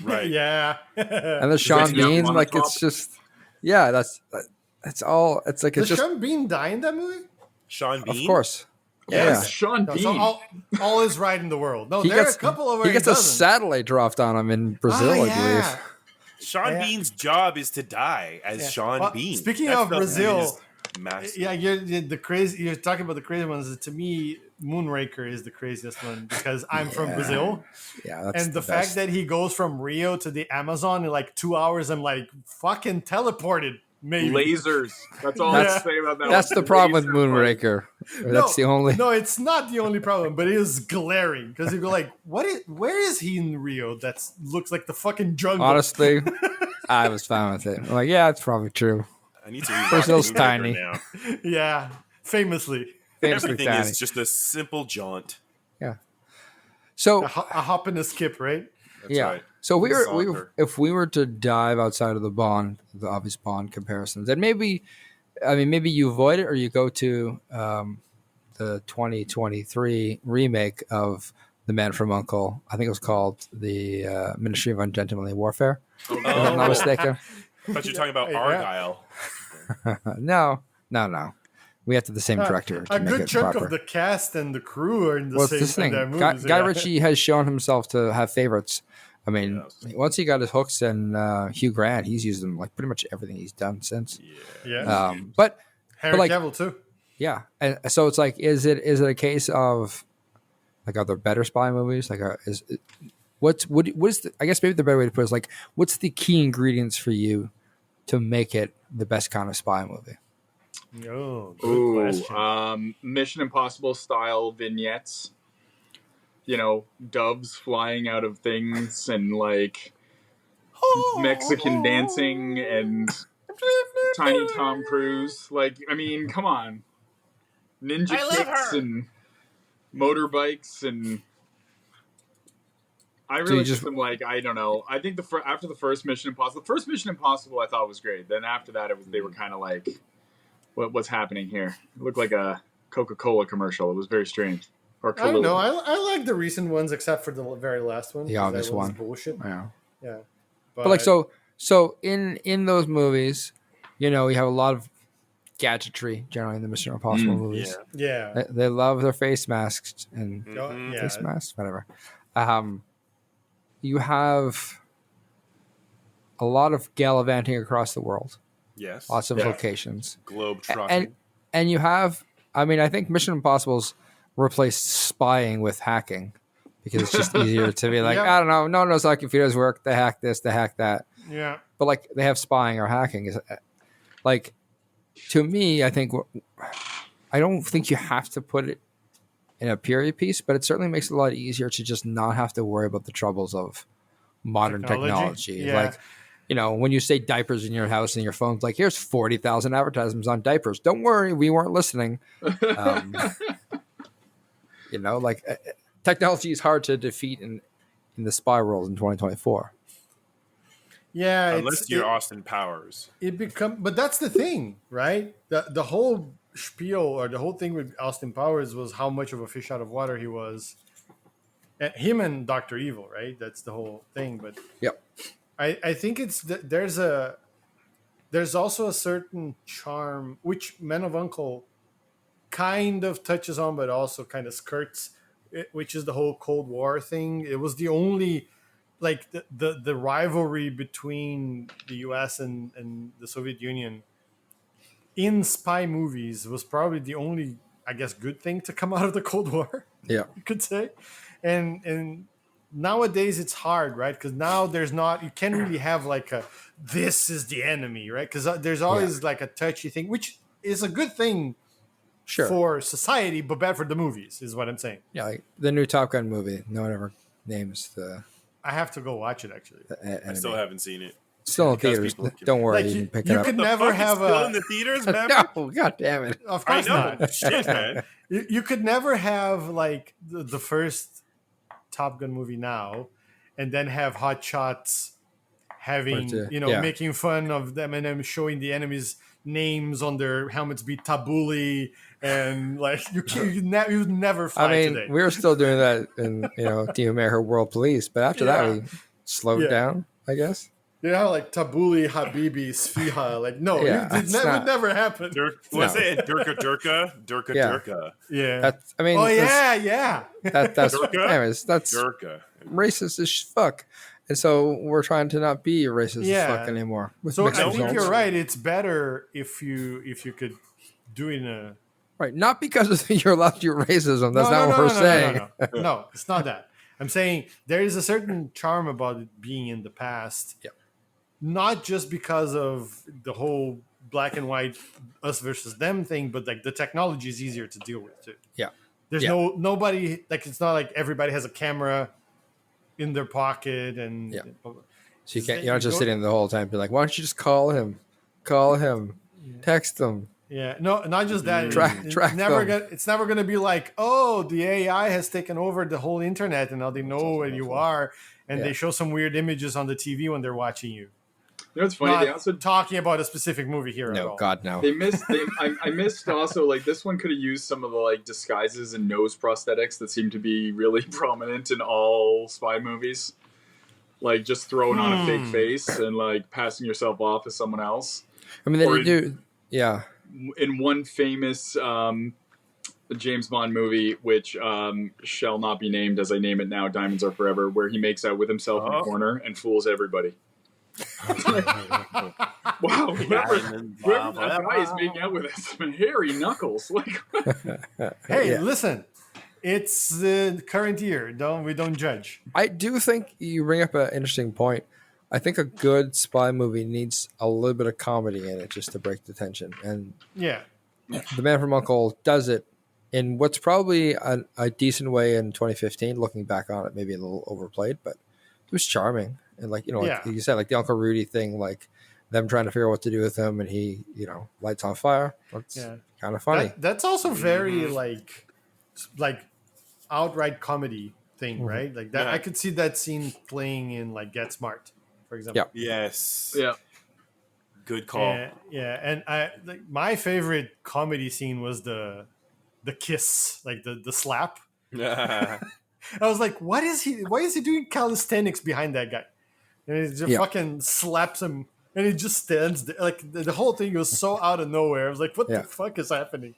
right? Yeah. And the Sean Bean, like, it's just, it's all. It's like it's Does just. Sean Bean die in that movie? Sean Bean, of course. Yes, Yeah. Sean Bean. So all is right in the world. No, there are a couple of where he gets a satellite dropped on him in Brazil, I believe. Sean Bean's job is to die as Sean Bean. Speaking of Brazil, massive. you're talking about the crazy ones. To me, Moonraker is the craziest one because I'm from Brazil. Yeah, that's and the fact that he goes from Rio to the Amazon in like 2 hours, I'm like fucking teleported. Maybe. Lasers. That's all I have to say about that. That's the problem with Moonraker. That's the only. No, it's not the only problem, but it is glaring because you go like, where is he in Rio? That looks like the fucking jungle. Honestly, I was fine with it. I'm like, yeah, it's probably true. I need to rewatch Brazil's the movie right tiny. now. Yeah, famously. Famously Everything tiny. is just a simple jaunt. Yeah. So A hop and a skip, right? That's right. So Saunter. if we were to dive outside of the obvious Bond comparisons, then maybe you avoid it or you go to the 2023 remake of The Man from U.N.C.L.E. I think it was called the Ministry of Ungentlemanly Warfare. Oh, If I'm not mistaken. I thought you were talking about Yeah. Argyle. No. We have to the same director to A make good it chunk proper. of the cast and the crew are in the Well, it's same this thing. in their Guy movies. yeah. Ritchie has shown himself to have favorites. I mean, once he got his hooks and Hugh Grant, he's used them like pretty much everything he's done since. Yeah. But Henry like- Cavill too. yeah, and so it's like, is it a case of like, are there better spy movies? Like, what is the, I guess maybe the better way to put it is like, what's the key ingredients for you to make it the best kind of spy movie? Oh, good question. Mission Impossible style vignettes. You know, doves flying out of things and like Mexican dancing and tiny Tom Cruise. Like, I mean, come on. Ninja kicks and motorbikes and I really just am like, I don't know. I think after the first Mission Impossible I thought was great. Then after that they were kind of like, what's happening here? It looked like a Coca-Cola commercial. It was very strange. Or I don't know. I like the recent ones except for the very last one. The obvious that was one. bullshit. Yeah. But like so in those movies, you know, you have a lot of gadgetry generally in the Mission Impossible movies. Yeah. They love their face masks and Yeah. face masks, whatever. You have a lot of gallivanting across the world. Yes. Lots of locations. Globe trotting. And you have, I mean, I think Mission Impossible's replaced spying with hacking because it's just easier to be like, I don't know, no one knows how computers work. They hack this, they hack that. Yeah. But like they have spying or hacking. Is like, to me, I don't think you have to put it in a period piece, but it certainly makes it a lot easier to just not have to worry about the troubles of modern technology. Yeah. Like, you know, when you say diapers in your house and your phone's like, here's 40,000 advertisements on diapers. Don't worry, we weren't listening. You know, like technology is hard to defeat in the spy world in 2024. Yeah. Unless you're Austin Powers. But that's the thing, right? The whole spiel or the whole thing with Austin Powers was how much of a fish out of water he was. And him and Dr. Evil, right? That's the whole thing. But Yep. I think there's also a certain charm which Men of Uncle kind of touches on, but also kind of skirts, which is the whole Cold War thing. It was the only, like the rivalry between the U.S. and the Soviet Union in spy movies was probably the only, I guess, good thing to come out of the Cold War. Yeah. You could say, and nowadays it's hard, right? Because now you can't really have like this is the enemy, right? Because there's always like a touchy thing, which is a good thing. Sure. For society, but bad for the movies, is what I'm saying. Yeah, like the new Top Gun movie. No one ever names the. I have to go watch it, actually. I still haven't seen it. Still in Because theaters. people can- Don't worry, Like, you can pick you it up. could The never fuck, have it's still a. in the theaters, man. No, god damn it. Of I course know. not. Shit, man. You could never have like the first Top Gun movie now, and then have Hot Shots having making fun of them and then showing the enemies' names on their helmets be Tabuli and like you'd never fly I mean, today. we were still doing that in Team America World Police, but after that we slowed down, I guess. You know how like Tabuli, Habibi, Sfiha, like no, Yeah, it would never happen. Was it Durka Yeah. Durka? Yeah. That's, I mean, that's Durka? anyways, that's Durka. racist as fuck. And so we're trying to not be racist as fuck anymore. With So I mixed think results. you're right. It's better if you could do it in a Right, not because you're allowed to do racism. That's not what we're saying. No, it's not that. I'm saying there is a certain charm about it being in the past. Yep. Not just because of the whole black and white us versus them thing, but like the technology is easier to deal with too. Yeah. There's nobody, like it's not like everybody has a camera in their pocket and So you're not just sitting the whole time be like, why don't you just call him, text him. Yeah, no, not just that. Track It's never gonna be like, oh, the AI has taken over the whole internet and now they know where you are, and they show some weird images on the TV when they're watching you. You know, it's funny. Not They also talking about a specific movie here at all. No, God, no. They missed. I missed also, like, this one could have used some of the like disguises and nose prosthetics that seem to be really prominent in all spy movies. Like just throwing on a fake face and like passing yourself off as someone else. I mean, they do. Yeah. In one famous James Bond movie, which shall not be named as I name it now, Diamonds Are Forever, where he makes out with himself in a corner and fools everybody. Wow, whoever that guy is making out with us, hairy knuckles. Like, hey, listen, it's the current year. We don't judge. I do think you bring up an interesting point. I think a good spy movie needs a little bit of comedy in it just to break the tension. And yeah, The Man from U.N.C.L.E. does it in what's probably a decent way in 2015. Looking back on it, maybe a little overplayed, but it was charming. And like you said, like the Uncle Rudy thing, like them trying to figure out what to do with him, and he, lights on fire. That's kind of funny. That's also very like outright comedy thing, right? Like that. I could see that scene playing in like Get Smart, for example. Yeah. Yes. yeah. Good call. And my favorite comedy scene was the kiss, like the slap. I was like, what is he? Why is he doing calisthenics behind that guy? And he just fucking slaps him, and he just stands there. Like the whole thing was so out of nowhere. I was like, what the fuck is happening?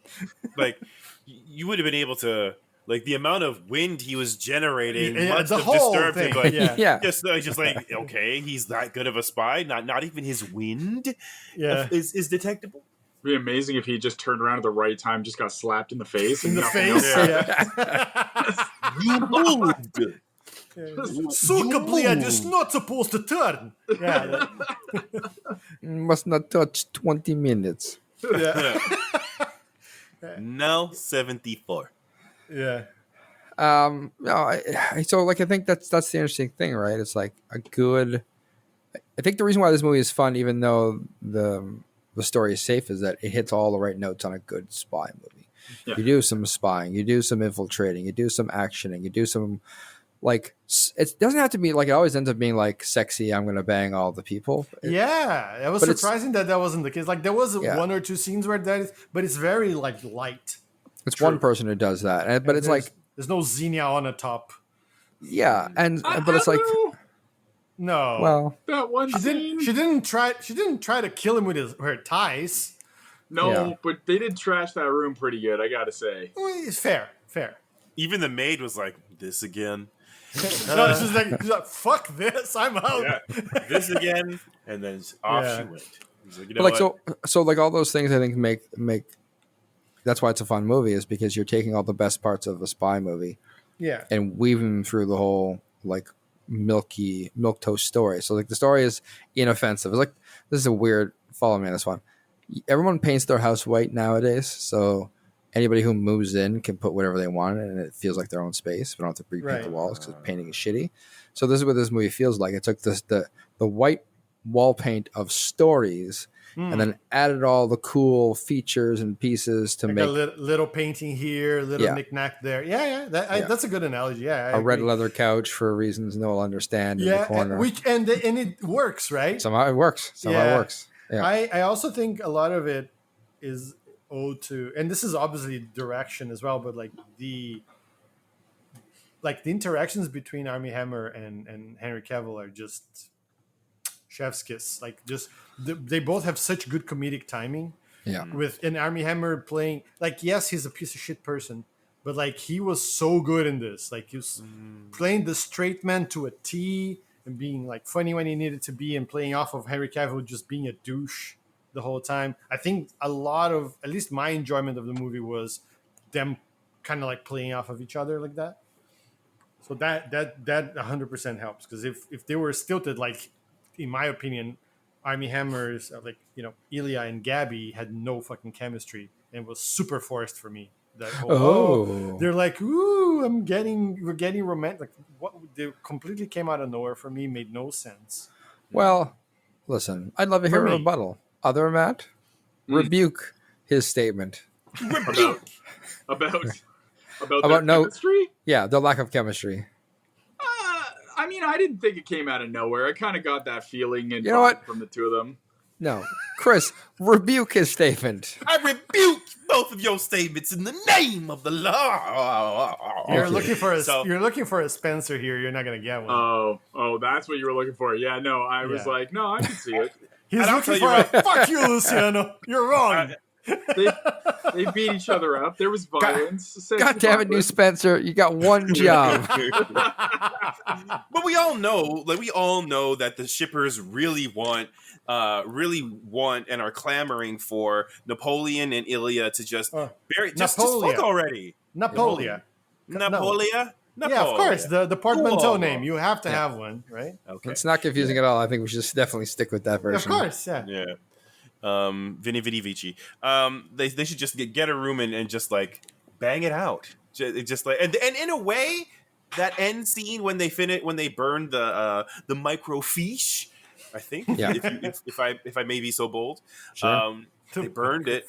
Like you would have been able to, like, the amount of wind he was generating must the have whole disturbed thing. him. But just like, okay, he's that good of a spy. Not even his wind is detectable. It'd be amazing if he just turned around at the right time, just got slapped in the face. In the nothing face, else. You moved. Suka, you're just not supposed to turn. Yeah. Must not touch 20 minutes. Yeah. No, 74. Yeah. No, I think that's the interesting thing, right? It's like a good. I think the reason why this movie is fun, even though the story is safe, is that it hits all the right notes on a good spy movie. Yeah. You do some spying, you do some infiltrating, you do some actioning, you do some like. It doesn't have to be like it always ends up being like sexy. I'm gonna bang all the people. Yeah, it was surprising that wasn't the case. Like there was one or two scenes where that is, but it's very like light. It's one person who does that, but it's like there's no Xenia on the top. Yeah, but it's like no. Well, that one scene. She didn't try to kill him with her ties. No, but they did trash that room pretty good. I gotta say, it's fair. Even the maid was like, "This again." No, she's like, "Fuck this, I'm out." Yeah. This again, and then off she went. Like, but like so like all those things I think make. That's why it's a fun movie, is because you're taking all the best parts of a spy movie, and weaving them through the whole like milk toast story. So like the story is inoffensive. It's like, this is a weird, follow me on this one. Everyone paints their house white nowadays, so anybody who moves in can put whatever they want in it, and it feels like their own space. We don't have to repaint the walls because painting is shitty. So this is what this movie feels like. It took the white wall paint of stories. And then added all the cool features and pieces to make a little painting here, a little knick-knack there. That's a good analogy. Yeah, a red leather couch for reasons no one will understand in the corner. And it works, right? Somehow it works. Yeah. I also think a lot of it is owed to, and this is obviously direction as well, but like the interactions between Armie Hammer and Henry Cavill are just chef's kiss. Like just they both have such good comedic timing. Yeah. With an Armie Hammer playing, like, yes, he's a piece of shit person, but like he was so good in this. Like he was playing the straight man to a T and being like funny when he needed to be, and playing off of Henry Cavill just being a douche the whole time. I think a lot of, at least my enjoyment of the movie, was them kind of like playing off of each other like that. So that 100% helps, because if they were stilted, like, in my opinion, Armie Hammer's Ilya and Gabby had no fucking chemistry, and it was super forced for me. That whole, they're like, ooh, we're getting romantic. Like, what? They completely came out of nowhere for me, made no sense. Well, listen, I'd love to hear For a me. rebuttal. Other Matt, rebuke his statement about about about their no, chemistry. yeah, the lack of chemistry. I mean, I didn't think it came out of nowhere. I kind of got that feeling and You know vibe what? from the two of them. No, Chris, rebuke his statement. I rebuke both of your statements in the name of the law. You're looking for a So- you're looking for a Spencer here. You're not gonna get one. Oh, that's what you were looking for. Yeah, no, I was Yeah. like, no, I can see it. He's and I'll looking tell for you a fuck you, Luciano. You're wrong. They beat each other up. There was violence. God damn it, New Spencer, you got one job. But we all know that the shippers really want and are clamoring for Napoleon and Ilya to just just Napoleon. fuck already. Napoleon. Napoleon? Yeah, of course. The portmanteau Uomo. name. You have to have one, right? Okay. It's not confusing at all. I think we should definitely stick with that version. Of course, yeah. Yeah. Vini Vidi Vici. They should just get a room and just like bang it out. Just like and in a way, that end scene when they burn the microfiche, I think. Yeah. If I may be so bold. Sure. They burned it.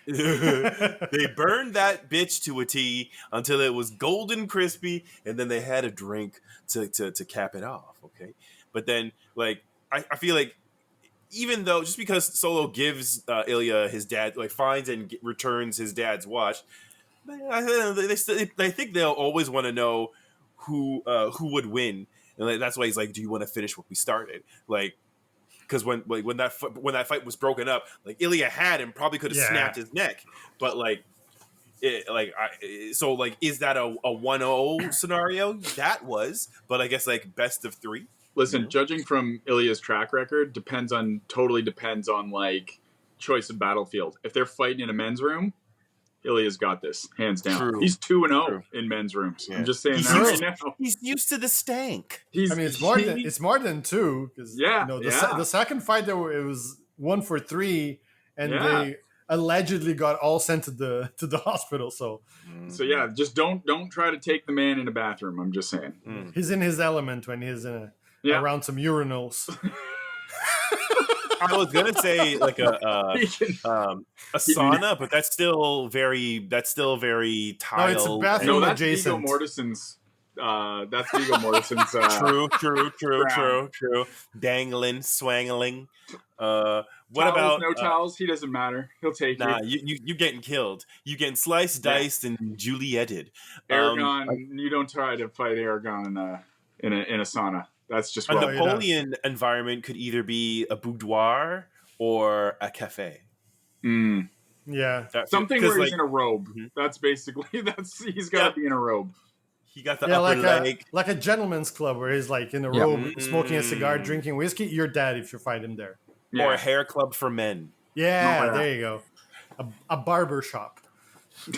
They burned that bitch to a T until it was golden crispy, and then they had a drink to cap it off. Okay, but then like I feel like even though just because Solo gives Ilya his dad finds and returns his dad's watch, they think they'll always want to know who would win, and that's why he's like, "Do you want to finish what we started?" Because when that fight was broken up, Ilya had and probably could have snapped his neck, but is that a 1-0 scenario? That was, but I guess best of 3. Listen, judging from Ilya's track record, totally depends on choice of battlefield. If they're fighting in a men's room, Ilya's got this hands down. True. He's 2-0 in men's rooms. Yeah. I'm just saying He's that used- right now. He's used to the stank. It's more than 2 because the second fight it was 1 for 3, and they allegedly got all sent to the hospital. So yeah, just don't try to take the man in a bathroom. I'm just saying. he's in his element when he's around some urinals. I was gonna say a sauna, but that's still very tile. No, it's a bathroom. No, that's adjacent. Viggo Mortensen's. That's Viggo Mortensen's. True. Dangling, swangling. What Towels, about no towels? He doesn't matter. He'll take you getting killed. You getting sliced, diced, and Julieted. Aragon. You don't try to fight Aragon in a sauna. That's just A wrong. Napoleon environment could either be a boudoir or a cafe. Yeah. Something where he's in a robe. That's basically he's got to be in a robe. He got the upper leg. Like a gentleman's club where he's in a robe, smoking a cigar, drinking whiskey. You're dead if you fight him there. Or a hair club for men. Yeah, there you go. A barber shop.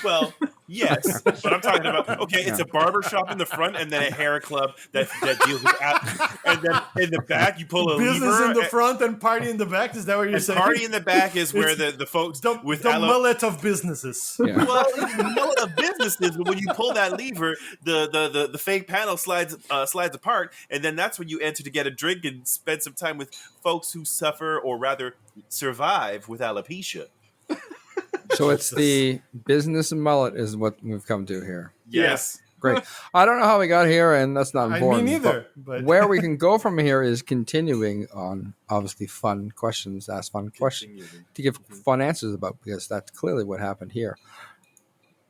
Well, yes, but I'm talking about it's a barber shop in the front and then a hair club that deals with and then in the back you pull a business lever in the front and party in the back. Is that what you're saying? Party in the back is where the folks the mullet of businesses. Yeah. Well, it's the mullet of businesses, but when you pull that lever, the fake panel slides apart, and then that's when you enter to get a drink and spend some time with folks who suffer or rather survive with alopecia. So it's the business mullet is what we've come to here. Yes. Great. I don't know how we got here, and that's not important. Me neither. But where we can go from here is continuing on, obviously, fun questions, ask fun questions, to give fun answers about, because that's clearly what happened here.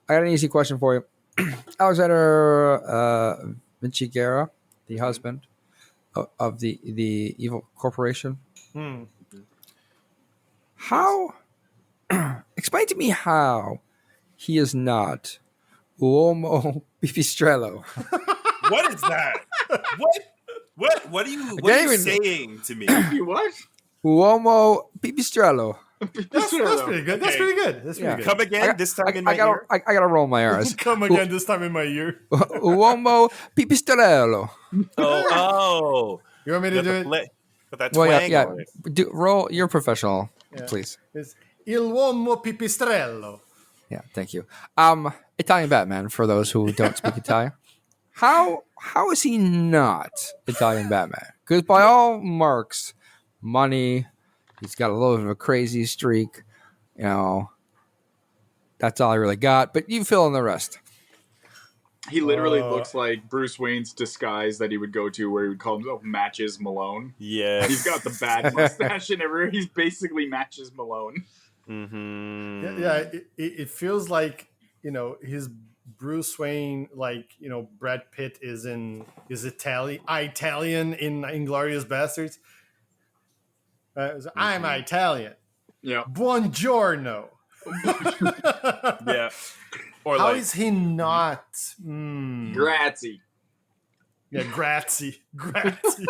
I got an easy question for you. Alexander Vinciguerra, the husband of the evil corporation. How... Explain to me how he is not uomo pipistrello. What is that? What are you saying to me? You what? Uomo pipistrello. That's pretty good. That's pretty good. That's pretty good. Come again this time in my ear. I gotta roll my R's. Come again this time in my ear. Uomo pipistrello. Oh. You want me to do it? But that twang on it. Roll. You're a professional, please. It's Il uomo pipistrello. Yeah, thank you. Italian Batman, for those who don't speak Italian. How is he not Italian Batman? Because by all marks, money, he's got a little bit of a crazy streak. You know, that's all I really got. But you fill in the rest. He literally looks like Bruce Wayne's disguise that he would go to where he would call himself Matches Malone. Yes. He's got the bad mustache and everywhere. He's basically Matches Malone. Mm-hmm. Yeah, it feels like, his Bruce Wayne, like, Brad Pitt is Italian in Inglourious Bastards. I'm Italian. Yeah. Buongiorno. Yeah. Or How like, is he not? Grazie. Yeah, grazie. Grazie.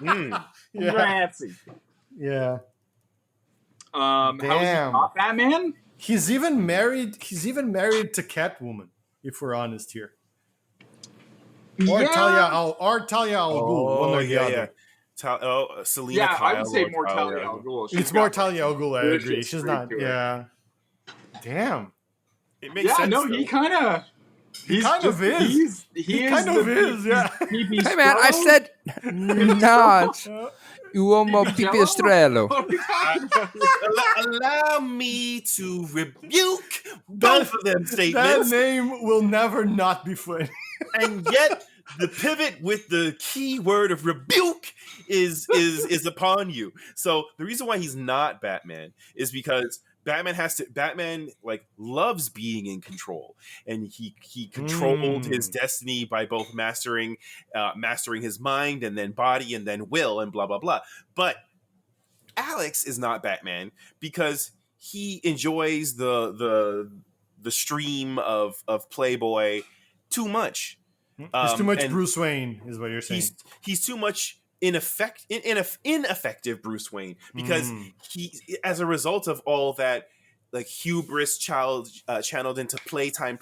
mm. Yeah. Grazie. Yeah. How is he not Batman? He's even married to Catwoman, if we're honest here. Or Talia Al Ghul, one or the other. Selena Kyle. I would say or more Talia Talia Al Ghul. It's more Talia Al Ghul, I There's agree. just She's streak not. to it. Yeah. Damn. It makes sense. No, though. he kind of. He kind of is. He kind of is, yeah. Hey man, I said not uomo pipistrello. Allow me to rebuke both of them That statements. name will never not be funny. And yet the pivot with the key word of rebuke is upon you. So the reason why he's not Batman is because Batman like loves being in control, and he controlled his destiny by both mastering his mind and then body and then will and blah blah blah. But Alex is not Batman because he enjoys the stream of Playboy too much. He's too much Bruce Wayne, is what you're saying. He's too much ineffective Bruce Wayne because he, as a result of all that like hubris channeled into playtime,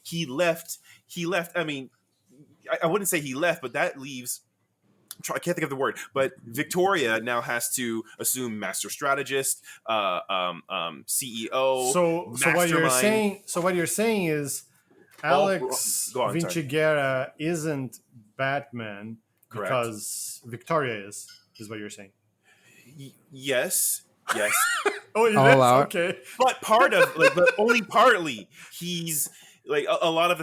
he left. I mean, I wouldn't say he left, but that leaves. I can't think of the word, but Victoria now has to assume master strategist, CEO. So what you're saying is Alex Vinciguerra isn't Batman. Correct. Because Victoria is what you're saying. Yes. Oh, it is? Okay. But but only partly. He's like a lot of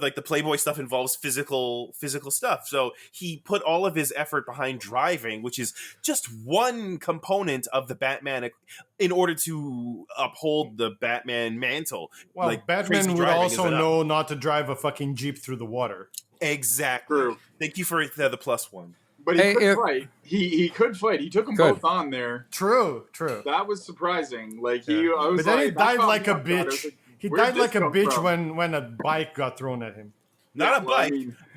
like the Playboy stuff involves physical stuff. So he put all of his effort behind driving, which is just one component of the Batman in order to uphold the Batman mantle. Well, like, Batman would also know not to drive a fucking Jeep through the water. Exactly. True. Thank you for the plus one. But he could fight. He could fight. He took them both on there. True. That was surprising. Like but then he died like a bitch. He died like a bitch when a bike got thrown at him. Not a bike.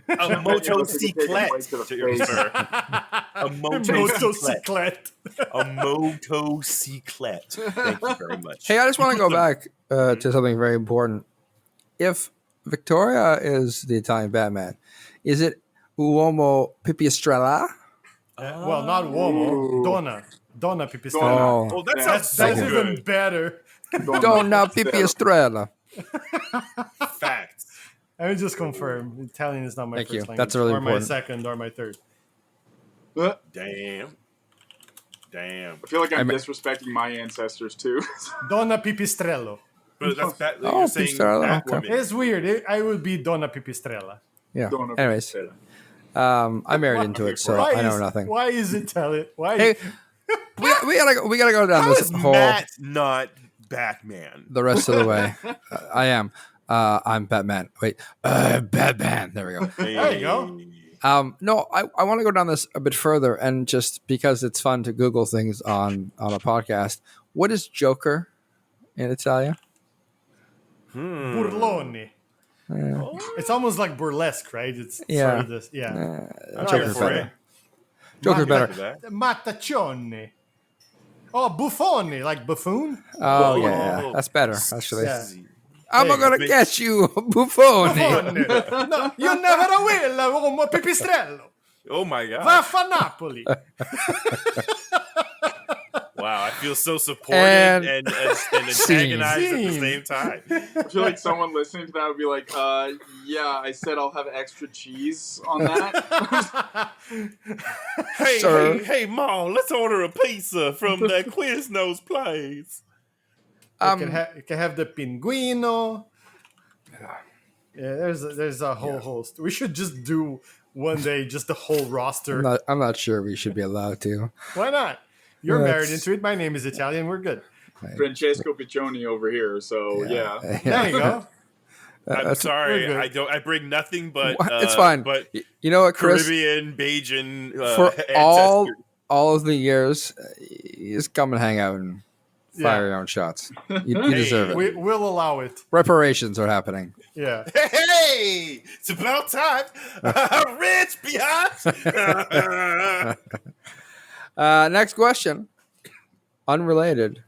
A motociclette. A motociclette. A motociclette. Thank you very much. Hey, I just want to go back to something very important. If Victoria is the Italian Batman, is it uomo pipistrella? Well, not uomo. Donna pipistrella. Oh, that's even better. Donna pipistrella. Facts. Let me just confirm. Italian is not my first language. That's really or important. my second or my third. Damn. I feel like I'm disrespecting my ancestors too. Donna pipistrello. But that's bad. You're saying Batwoman. It's weird. I would be Donna pipistrella. Yeah. Anyways, I married into it, so I know nothing. Why is Italian? Why? Hey, we gotta go down this whole. Matt not Batman. The rest of the way, I am. I'm Batman. Wait, Batman. There we go. There you go. No, I want to go down this a bit further, and just because it's fun to Google things on a podcast. What is Joker in Italian? Burlone. Yeah. It's almost like burlesque, right? It's Yeah. sort of this. Yeah. Joker's better. Joker's better. Mattaccione. Oh, buffone, like buffoon. Oh yeah, that's better actually. Yeah. I'm gonna get you, buffone. Buffone. No, you never will, uomo pipistrello. Oh my god! Vaffa Napoli. Wow, feel so supported And- and antagonized at the same time. I feel like someone listening to that would be like, yeah, I said I'll have extra cheese on that. Hey, Sir. hey, Mom, let's order a pizza from that Quiznos place. You can have the pinguino. Yeah, there's a whole host. We should just do one day just the whole roster. I'm not sure we should be allowed to. Why not? You're Yeah, married it's- into it. My name is Italian. We're good. Francesco Piccioni over here, so yeah. There you go. I'm we're sorry, good. I bring nothing but it's fine. but You know what, Chris? Caribbean, Bajan For ancestry. all of the years, you just come and hang out and fire Yeah. your own shots. You deserve it. We'll allow it. Reparations are happening. Yeah. Hey, it's about time. Rich biatch. Next question. Unrelated.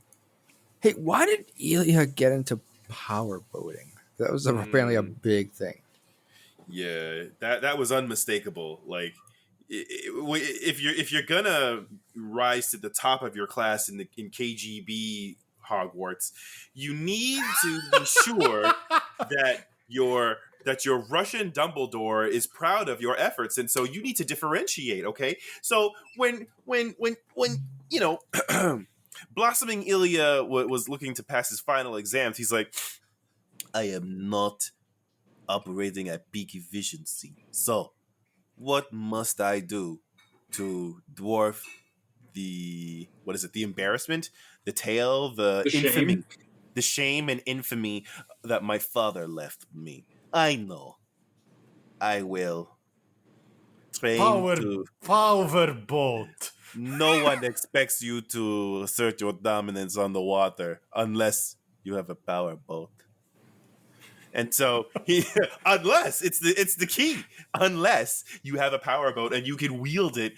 Hey, why did Ilya get into power boating? That was apparently a big thing. Yeah, that was unmistakable. Like, if you're gonna rise to the top of your class in KGB Hogwarts, you need to be sure that your Russian Dumbledore is proud of your efforts, and so you need to differentiate. Okay, so when you know, blossoming Ilya was looking to pass his final exams, he's like, I am not operating at peak efficiency. So, what must I do to dwarf the embarrassment, the tale, the infamy, shame. the shame and infamy that my father left me? I know. I will train to. Power boat. No one expects you to assert your dominance on the water unless you have a power boat. And so, unless it's the key, unless you have a powerboat and you can wield it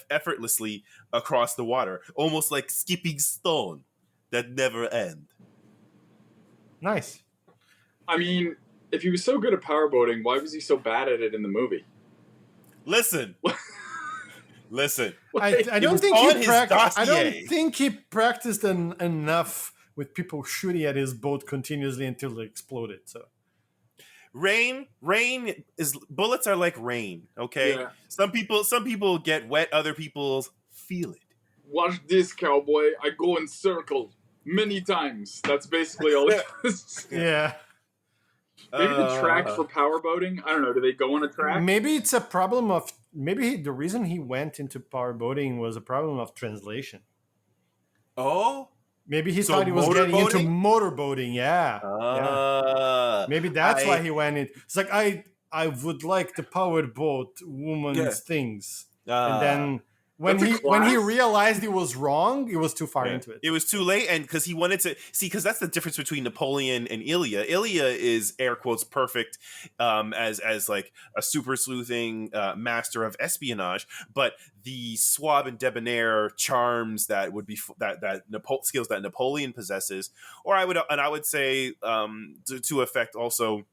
effortlessly across the water, almost like skipping stone that never end. Nice. I mean, if he was so good at powerboating, why was he so bad at it in the movie? Listen. I don't was think on he his practiced. I dossier. don't think he practiced enough with people shooting at his boat continuously until it exploded. So Rain is bullets are like rain. Okay, Yeah. some people get wet, other people feel it. Watch this, cowboy. I go in circle many times. That's basically all it is. yeah, Maybe the track for powerboating, I don't know, do they go on a track? maybe it's a problem of the reason he went into powerboating was a problem of translation. Oh, Maybe he So thought he was getting into motorboating? motorboating. Yeah. Maybe that's why he went in. It's like I would like the powered boat woman's things, and then when That's a he class. realized he was wrong, he was too far into it. It was too late, and because he wanted to see, because that's the difference between Napoleon and Ilya. Ilya is air quotes perfect, as like a super sleuthing master of espionage, but the suave and debonair charms that would be skills that Napoleon possesses, or I would say to affect also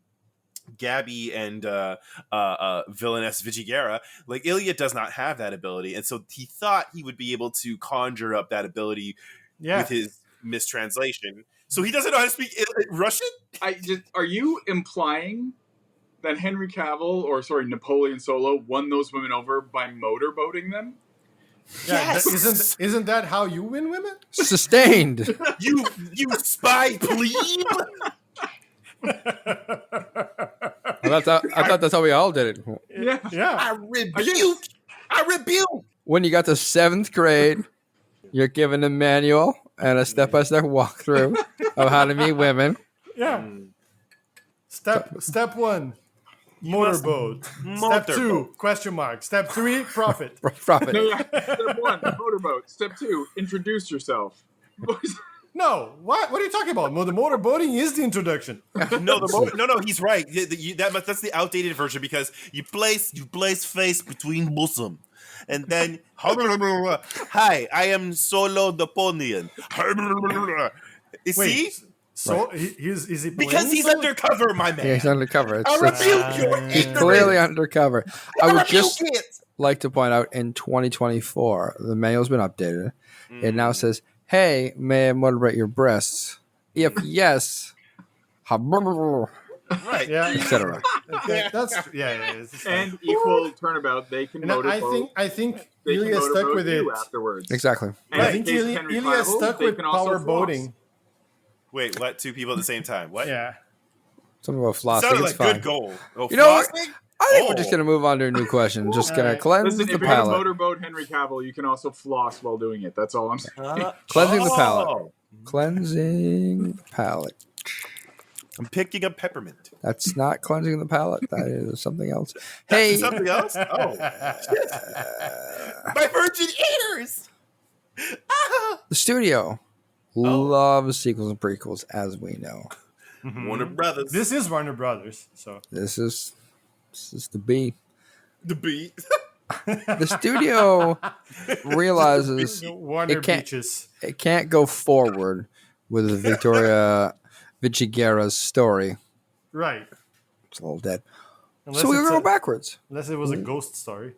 Gabby and villainess Vigigera, like Ilya does not have that ability, and so he thought he would be able to conjure up that ability with his mistranslation. So he doesn't know how to speak Russian. Are you implying that Napoleon Solo won those women over by motorboating them? Yes! Isn't that how you win women? Sustained. You spy plebe. I thought that's how we all did it. Yeah. Yeah. I rebuke. When you got to 7th grade, you're given a manual and a step-by-step walkthrough of how to meet women. Yeah. Step 1, motorboat. Step 2, question mark. Step 3, profit. Profit. No, Step 1, motorboat. Step 2, introduce yourself. No, what are you talking about? The motorboating is the introduction. No, he's right. That's the outdated version because you place face between bosom, and then hi, I am Solo Napoleon. See, so is he because he's playing undercover, my man. Yeah, he's undercover. I rebuke your He's ignorance. clearly undercover. I would just it. like to point out in 2024, the manual's been updated. It now says Hey, may I moderate your breasts? If yes, Right. Yeah, etc. That's It's just like, And equal turnabout, they can and motorboat. I think They can Ilya stuck motorboat with it. you afterwards. Exactly. And I in think the case of Henry Ilya Cavill, stuck they with can also power floss. boating. Wait, what? Two people at the same time? What? Yeah. Something about flossing. Sounded It's like fine. good goal. Oh, You know what? flossing? I think we're just gonna move on to a new question. Just gonna Alright. cleanse Listen, the if you're gonna palate. motorboat Henry Cavill, you can also floss while doing it. That's all I'm saying. Cleansing the palate. Oh. Cleansing the palate. I'm picking up peppermint. That's not cleansing the palate. That is something else. Hey, Something else? Oh, shit. My virgin ears! Ah! the studio loves sequels and prequels, as we know. Warner Brothers. This is Warner Brothers, so This is the B. the beat. The studio realizes Warner It can't- Beaches. it can't go forward with Victoria Vichiguera's story. Right. It's a little dead. Unless So we're it's gonna a- go backwards. Unless it was a ghost story.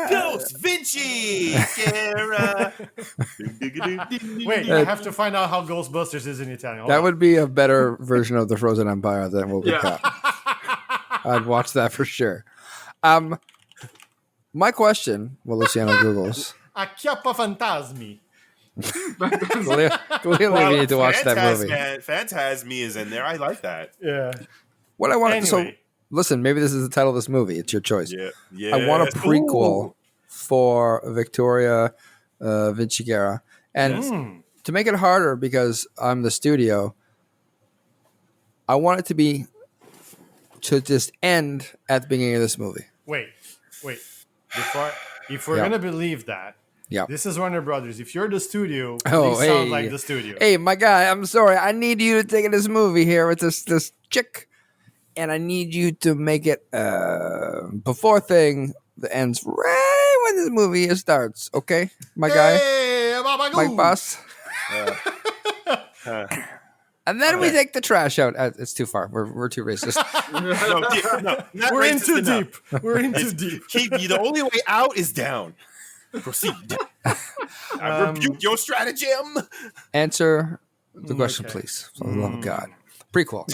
Ghost Vinci! Sarah! Wait, I have to find out how Ghostbusters is in Italian. Hold That on. would be a better version of the Frozen Empire than what we Yeah. got. I'd watch that for sure. My question, well, Luciano Googles. Acchiappa Fantasmi. Clearly, we need to watch that movie. Phantasme is in there. I like that. Yeah. What I want so Anyway. listen, maybe this is the title of this movie. It's your choice. Yeah. Yeah. I want a prequel Ooh. for Victoria Vichiguera, and to make it harder because I'm the studio, I want it to just end at the beginning of this movie. Wait. If we're Yeah. gonna believe that, Yeah. this is Warner Brothers. If you're the studio, Oh, please sound hey. like the studio. Hey, my guy, I'm sorry. I need you to take this movie here with this chick, and I need you to make it before thing that ends right when this movie starts. Okay, my guy, Hey, Babagoo! Mike Boss. Uh, And then we take the trash out. It's too far. We're too racist. no, not We're in racist too enough. deep. We're in too deep. Keep you. The only way out is down. Proceed. I rebuke your stratagem. Answer the question, okay. please. For the love of God. Prequel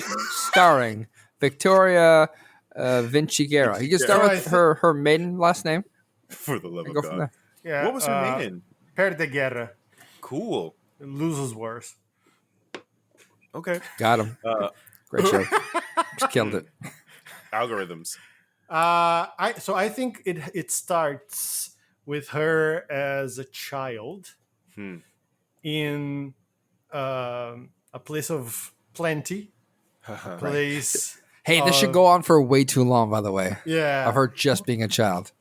starring Victoria Vichiguera. You can start So with her maiden last name For the love and of go from God. there. Yeah, What was her name? Perde Guerra. Cool. Loses worse. Okay. Got him. Great show. Just killed it. Algorithms. I think it starts with her as a child in a place of plenty, place. Hey, this should go on for way too long, by the way. Yeah, Of her just being a child.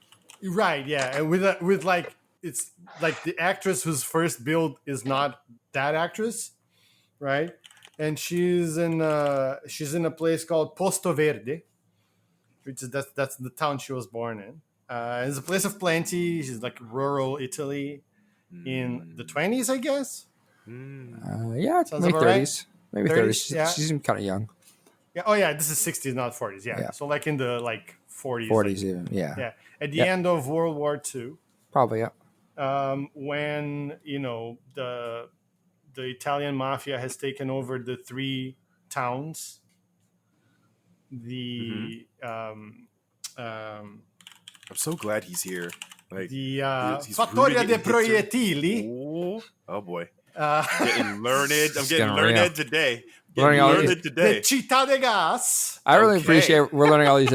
right. Yeah, and with like it's like the actress whose first build is not that actress, right? And she's in a place called Posto Verde, which is that's the town she was born in. It's a place of plenty. She's like rural Italy in the 20s, I guess. Yeah, Sounds maybe about right. 30s. Maybe 30s, 30s. yeah. She seems kind of young. Yeah. Oh yeah, this is 60s, not 40s. Yeah. Yeah. So like in the like 40s. 40s like, even. Yeah. yeah. At the Yeah. end of World War II, Probably, yeah. when the Italian mafia has taken over the three towns. I'm so glad he's here. Like The he's Fattoria really de getting history. Proiettili. Oh boy. Uh, Getting learned. I'm It's getting getting learned real. today. Learning Getting all learned these- the today. Città de Gas. I really Okay. appreciate we're learning all these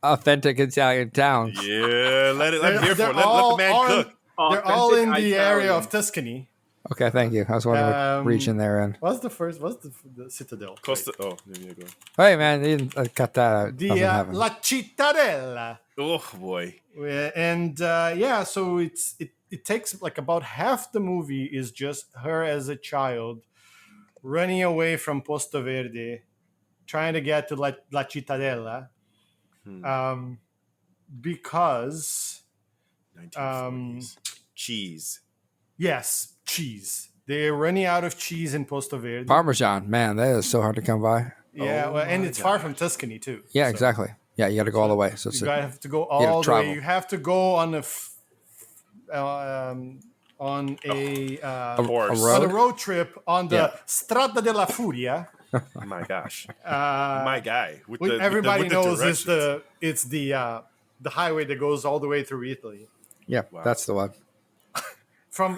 authentic Italian towns. Yeah, let it. I'm here for They're it. Let the man all- cook. They're all in Authentic the area Italian. of Tuscany. Okay, thank you. I was wondering what region they're in. What's the Citadel? Costa. Oh, there you go. Hey, man, you didn't cut that out. The Doesn't happen. La Cittadella. Oh boy. And so it takes like about half the movie is just her as a child running away from Posto Verde, trying to get to La Cittadella, because 1940s. Cheese. yes, cheese. They're running out of cheese in Posto Verde. Parmesan, man, that is so hard to come by. Yeah, Oh well, and my it's far from Tuscany too. Yeah, So exactly. Yeah, you got to go all the way. So it's You gotta have to go gotta all the way. travel. You have to go on on a Horse. road? on a road trip on the Yeah. Strada della Furia. My gosh. Uh, My guy. With which the, everybody with the knows is directions. the highway that goes all the way through Italy. Yeah, Wow. that's the one.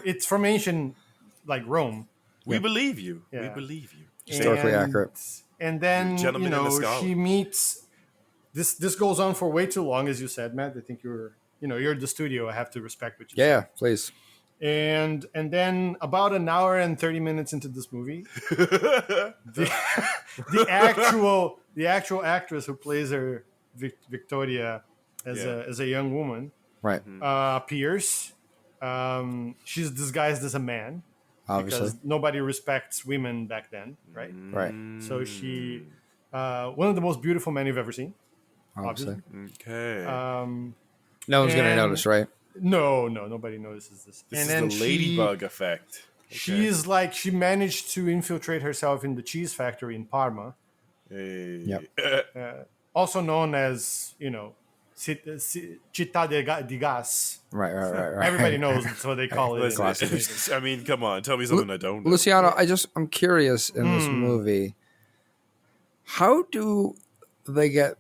It's from ancient like Rome. We believe you. We Yeah. believe you. Historically accurate. And then You're a gentleman and a scholar. she meets. This goes on for way too long, as you said, Matt. I think you're at the studio. I have to respect what you Yeah, please. And then about an hour and 30 minutes into this movie, the actual actress who plays her Victoria as a young woman Right. appears. She's disguised as a man Obviously. because nobody respects women back then, right? Right. So she, one of the most beautiful men you've ever seen. Obviously. Okay. No one's gonna and- notice, right? No, nobody notices this. This and is the ladybug effect. She's like she managed to infiltrate herself in the cheese factory in Parma, Hey. Yep. also known as Città di Gas. Right. Everybody knows that's what they call it. Listen, I mean, come on. Tell me something I don't know. Luciano, I'm curious in this movie. How do they get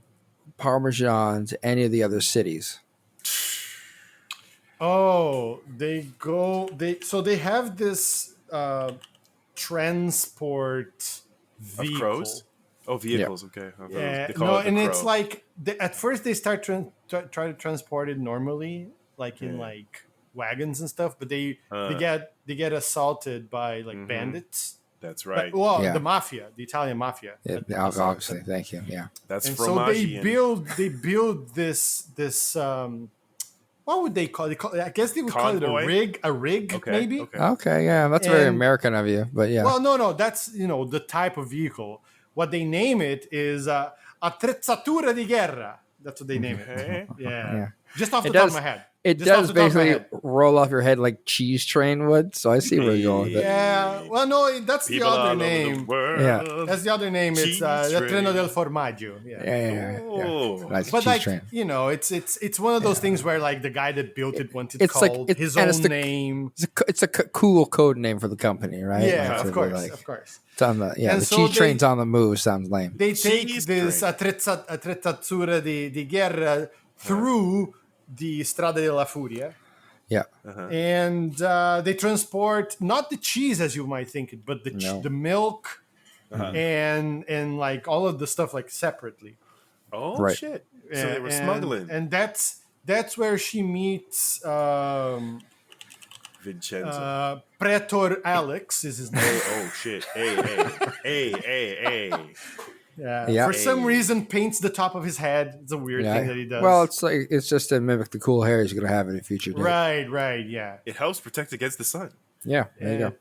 Parmesan to any of the other cities? Oh, they have this transport Of vehicle. crows? Oh, vehicles. Okay. Yeah, They call no, it the and crow. it's like at first they start try to transport it normally, like in like wagons and stuff, but they get assaulted by like bandits. That's right. Yeah. The mafia, the Italian mafia. Yeah, assaults obviously. them. Thank you. Yeah. That's And so they fromage. build this what would they call it? I guess they would call it Convoy? a rig, Okay. maybe. Okay. Okay. Yeah, that's very And- American of you, but yeah. Well, no, that's the type of vehicle. What they name it is attrezzatura di guerra. That's what they name it. Okay. Yeah. Just off the It top does- of my head. It Just off does the top of my basically head. roll off your head like cheese train would. So I see where you're going with it. Yeah. Well, no, that's the People all other over the name. world. Yeah. That's the other name. It's Cheese the train. Treno del Formaggio. Yeah. Yeah. Oh. Nice But cheese like train. it's one of those things where like the guy that built it wanted It's like- called it's- his and own it's the- name. It's a cool code name for the company, right? Yeah, Like, of to be course, like- of course. It's on the And the so cheese they- train's on the move. Sounds lame. They take Cheese this train. attrezzatura di guerra through the Strada della Furia. Yeah. And they transport not the cheese as you might think it, but No. the milk and like all of the stuff like separately. Oh, Right. shit. So they were smuggling. and that's where she meets Vincenzo. Pretor Alex is his name. Oh, shit. Hey. Yeah. For some reason paints the top of his head. It's a weird Yeah. thing that he does. Well, it's just to mimic the cool hair he's gonna have in the future. Dude. right, yeah. It helps protect against the sun. Yeah. There you go.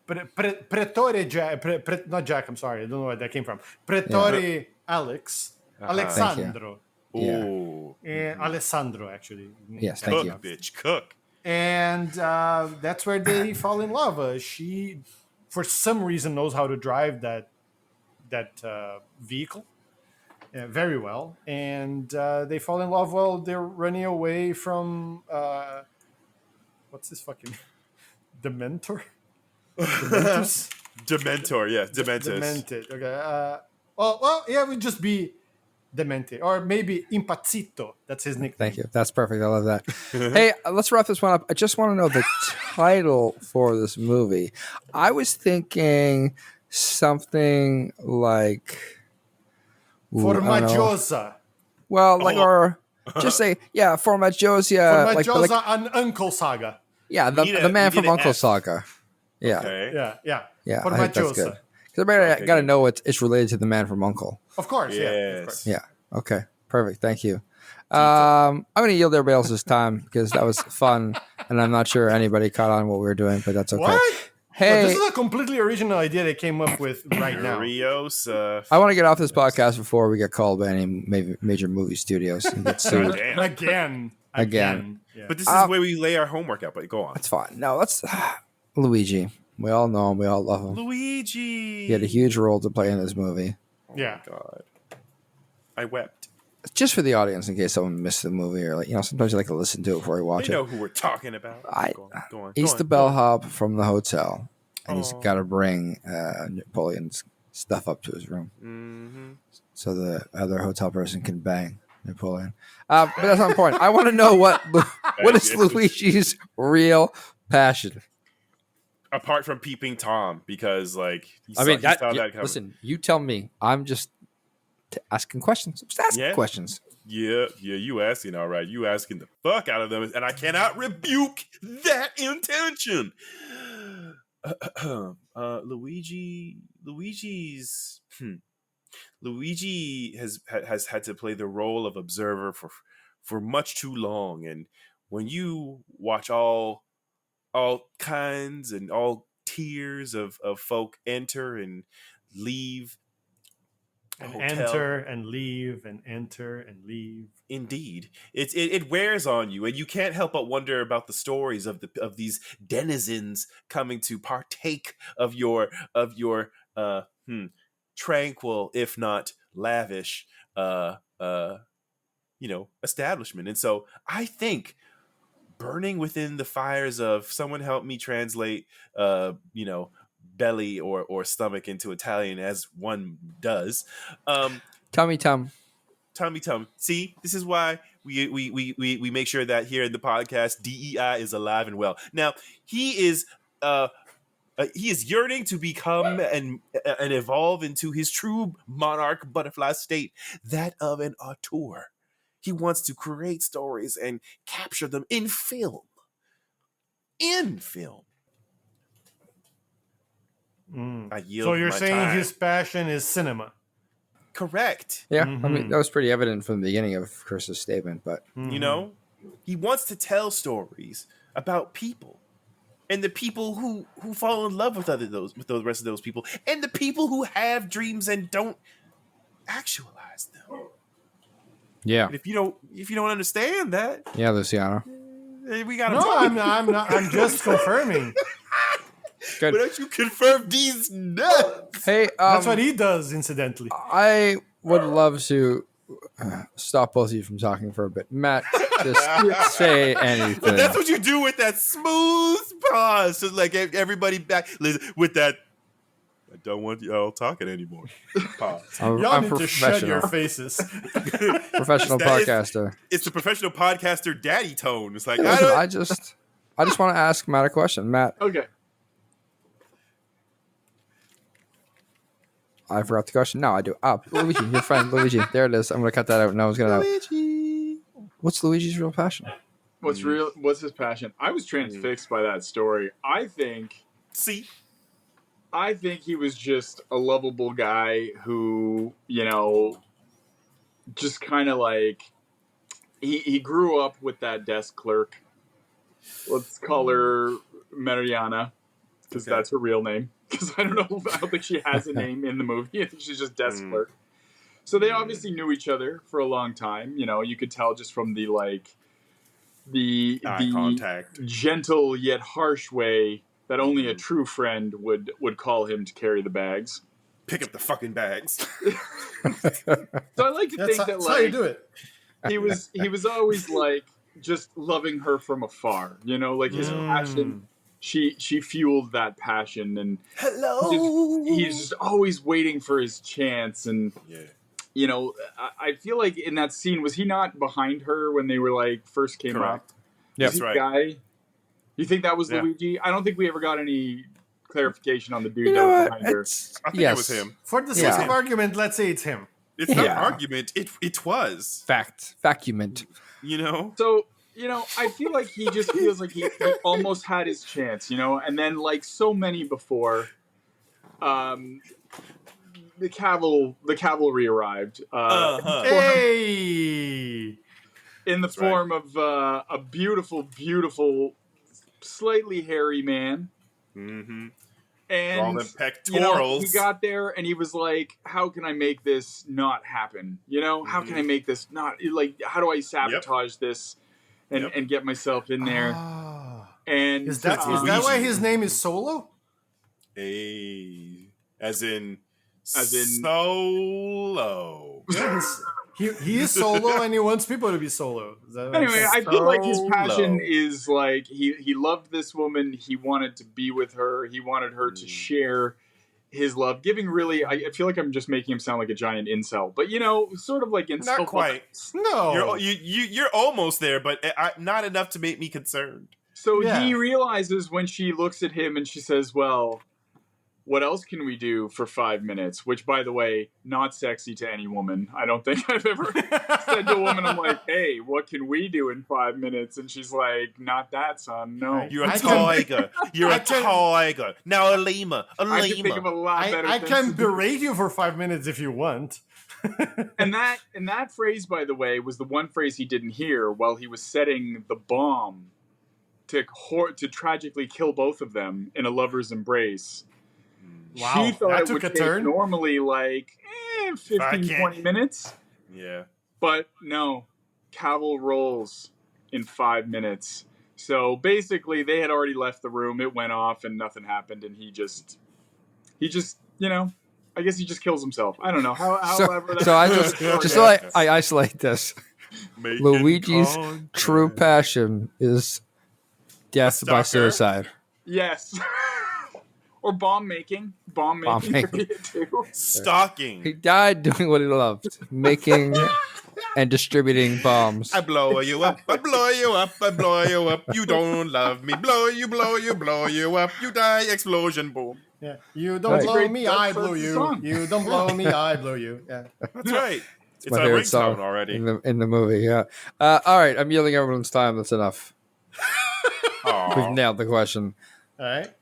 Pretore Jack, not Jack. I'm sorry, I don't know where that came from. Pretore Alex, Alessandro, Yeah. Oh. Alessandro actually. Yes. Thank Cook, you. bitch. Cook. And that's where they fall in love. She, for some reason, knows how to drive that vehicle very well, and they fall in love while they're running away from what's this fucking Dementor? Dementors? Dementor, yeah. Dementus. Demented. Okay. Well, yeah, it would just be Demente, or maybe Impazzito. That's his nickname. Thank you. That's perfect. I love that. Hey, let's wrap this one up. I just want to know the title for this movie. I was thinking something like ooh, I don't know. Formaggiosa. Well, like or just say Formaggiosa. Like, but Formaggiosa like, and Uncle Saga. yeah, We need the man we from need an Uncle F. Saga. Yeah, Okay. Yeah. yeah. I think that's Formaggiosa. good. Because everybody got to good. know it's related to the man from Uncle. Of course, yeah. Of Yes. course. Yeah. Okay. Perfect. Thank you. I'm going to yield everybody else's time because that was fun, and I'm not sure anybody caught on what we were doing, but that's okay. What? Hey, This is a completely original idea they came up with right now. Furiosa. I want to get off this podcast before we get called by any major movie studios and get sued. Damn. Again. Yeah. But this is where we lay our homework out, but go on. That's fine. No, let's Luigi. We all know him. We all love him. Luigi. He had a huge role to play in this movie. Yeah. God. I wept. just for the audience, in case someone missed the movie, or sometimes you like to listen to it before you watch They know it. who we're talking about. Go on. He's the bellhop from the hotel, and he's Aw. got to bring Napoleon's stuff up to his room Mm-hmm. so the other hotel person can bang Napoleon. But that's not important. I want to know what is Luigi's real passion. Apart from peeping Tom, because he I saw, mean, he saw that coming. listen, you tell me. I'm just asking questions. Just asking questions. Yeah, you asking, all right. You asking the fuck out of them, and I cannot rebuke that intention. Luigi has had to play the role of observer for much too long, and when you watch all kinds and all tiers of folk enter and leave a And hotel. enter and leave and enter and leave. Indeed, it wears on you, and you can't help but wonder about the stories of these denizens coming to partake of your tranquil, if not lavish, establishment. And so I think burning within the fires of, someone help me translate, belly or stomach into Italian, as one does. Tummy tum. Tummy tum. See, this is why we make sure that here in the podcast, DEI is alive and well. Now, he is yearning to become and evolve into his true monarch butterfly state, that of an auteur. He wants to create stories and capture them in film. I yield So you're my saying time. his passion is cinema? Correct. Yeah, I mean, that was pretty evident from the beginning of Chris's statement, but He wants to tell stories about people, and the people who fall in love with the rest of those people, and the people who have dreams and don't actualize them. yeah, And if you don't understand that, yeah, Luciano. we got. No, I'm not. I'm just confirming. Good. But don't you confirm these nuts? Hey, That's what he does, incidentally. I would love to stop both of you from talking for a bit. Matt, just say anything. But that's what you do with that smooth pause. So everybody back with that. I don't want y'all talking anymore. Pause. Y'all I'm need to shut your professional. faces. Professional podcaster. It's the professional podcaster daddy tone. It's like Listen, I just want to ask Matt a question. Matt, Okay. I forgot the question. No, I do. Luigi, your friend Luigi. There it is. I'm gonna cut that out. No one's gonna know. Luigi. What's Luigi's real passion? What's his passion? I was transfixed by that story. I think he was just a lovable guy who, just kind of he grew up with that desk clerk. Let's call her Mariana, because that's her real name. Because I don't think she has a name in the movie. I think she's just desk clerk. So they obviously knew each other for a long time. You could tell just from the Eye contact, gentle yet harsh way that only a true friend would call him to carry the bags. Pick up the fucking bags. So I like to think that that's how you do it. he was always just loving her from afar. His passion. She fueled that passion, and hello. He's just always waiting for his chance. And I feel like in that scene, was he not behind her when they were first came up? Yeah, that's right. Guy, you think that was Luigi? I don't think we ever got any clarification on the dude that was behind her. I think it was him. For the sake of argument, let's say it's him. It's not an argument. It was facument. So. I feel like he just feels like he almost had his chance, and then like so many before, the cavalry arrived. Hey! In the form of a beautiful, beautiful, slightly hairy man. Mm-hmm. And all them pectorals. He got there and he was like, "How can I make this not happen? How can I make this not how do I sabotage this?" And get myself in there. And is that why his name is Solo? As in Solo. he is solo and he wants people to be solo. Is that what I'm Anyway, saying? I feel like his So passion low. is like he loved this woman. He wanted to be with her. He wanted her to share his love. Giving really, I feel like I'm just making him sound like a giant incel, but sort of like incel. Not quite. No. You're almost there, but not enough to make me concerned. So Yeah. he realizes when she looks at him and she says, "Well, what else can we do for 5 minutes?" Which, by the way, not sexy to any woman. I don't think I've ever said to a woman, I'm like, "Hey, what can we do in 5 minutes?" And she's like, "Not that, son. No." You're a I can- tiger. You're a tiger. Now a lemur. I can think of a lot better I things can to do. berate you for 5 minutes if you want. And that phrase, by the way, was the one phrase he didn't hear while he was setting the bomb to tragically kill both of them in a lover's embrace. Wow, She thought that it took would a take turn. normally like 15, 20 minutes. Yeah. But no, Cavill rolls in 5 minutes. So basically, they had already left the room. It went off, and nothing happened. And he just, I guess he just kills himself. I don't know. However, So I just so I isolate this. Making Luigi's contact. true passion is death by Stalker? suicide. Yes. Or bomb making. Bomb making. making. could be it too. Stalking. He died doing what he loved, making and distributing bombs. I blow you up. I blow you up. I blow you up. You don't love me. Blow you up. You die. Explosion. Boom. Yeah. You don't Right. blow me, I That's blow the you. song. You don't blow me, I blow you. Yeah. That's right. It's My our favorite ringtone song already. in the movie. Yeah. All right, I'm yielding everyone's time. That's enough. Aw. We've nailed the question. All right.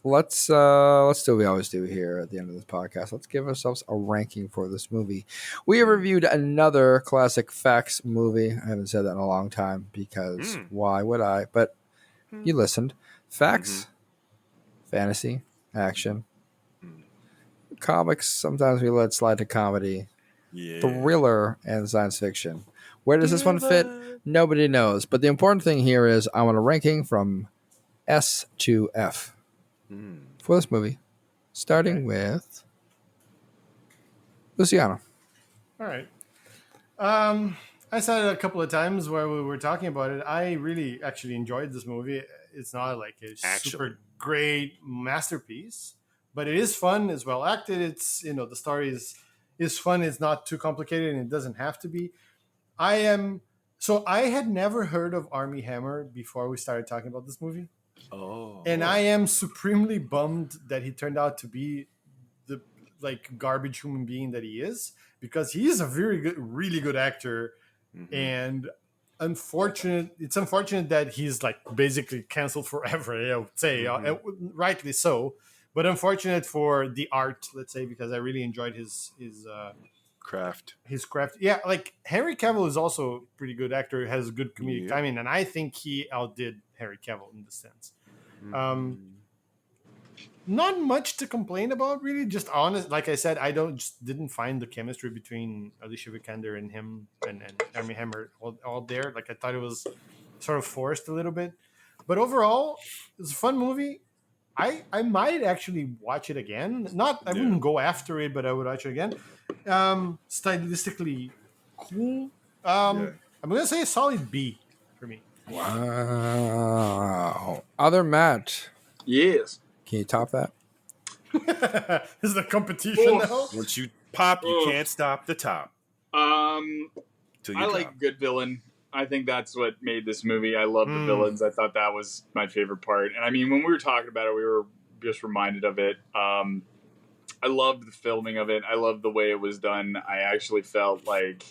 Let's do what we always do here at the end of this podcast. Let's give ourselves a ranking for this movie. We have reviewed another classic facts movie. I haven't said that in a long time because why would I? But you listened. Facts, fantasy, action, comics. Sometimes we let slide to comedy, Yeah. thriller, and science fiction. Where does this one fit? Nobody knows. But the important thing here is I want a ranking from S to F for this movie, starting with Luciano. All right. I said it a couple of times where we were talking about it. I really actually enjoyed this movie. It's not like a super great masterpiece, but it is fun. It's well acted. It's the story is fun. It's not too complicated, and it doesn't have to be. I had never heard of Armie Hammer before we started talking about this movie. Oh. And I am supremely bummed that he turned out to be the garbage human being that he is, because he is a really good actor. And it's unfortunate that he's basically canceled forever, I would say, rightly so. But unfortunate for the art, let's say, because I really enjoyed his craft. Yeah, Henry Cavill is also a pretty good actor, has good comedic timing, and I think he outdid Henry Cavill in this sense. Not much to complain about, really. Just honest, like I said, I didn't find the chemistry between Alicia Vikander and him and Armie Hammer all there. I thought it was sort of forced a little bit, but overall, it's a fun movie. I might actually watch it again. I wouldn't go after it, but I would watch it again. Stylistically cool. I'm gonna say a solid B for me. Wow. Other Matt, Yes. can you top that? This is the competition now. Once you pop, you can't stop the top. Till you I drop. like good villain. I think that's what made this movie. I love the villains. I thought that was my favorite part. And I mean, when we were talking about it, we were just reminded of it. I loved the filming of it. I loved the way it was done. I actually felt like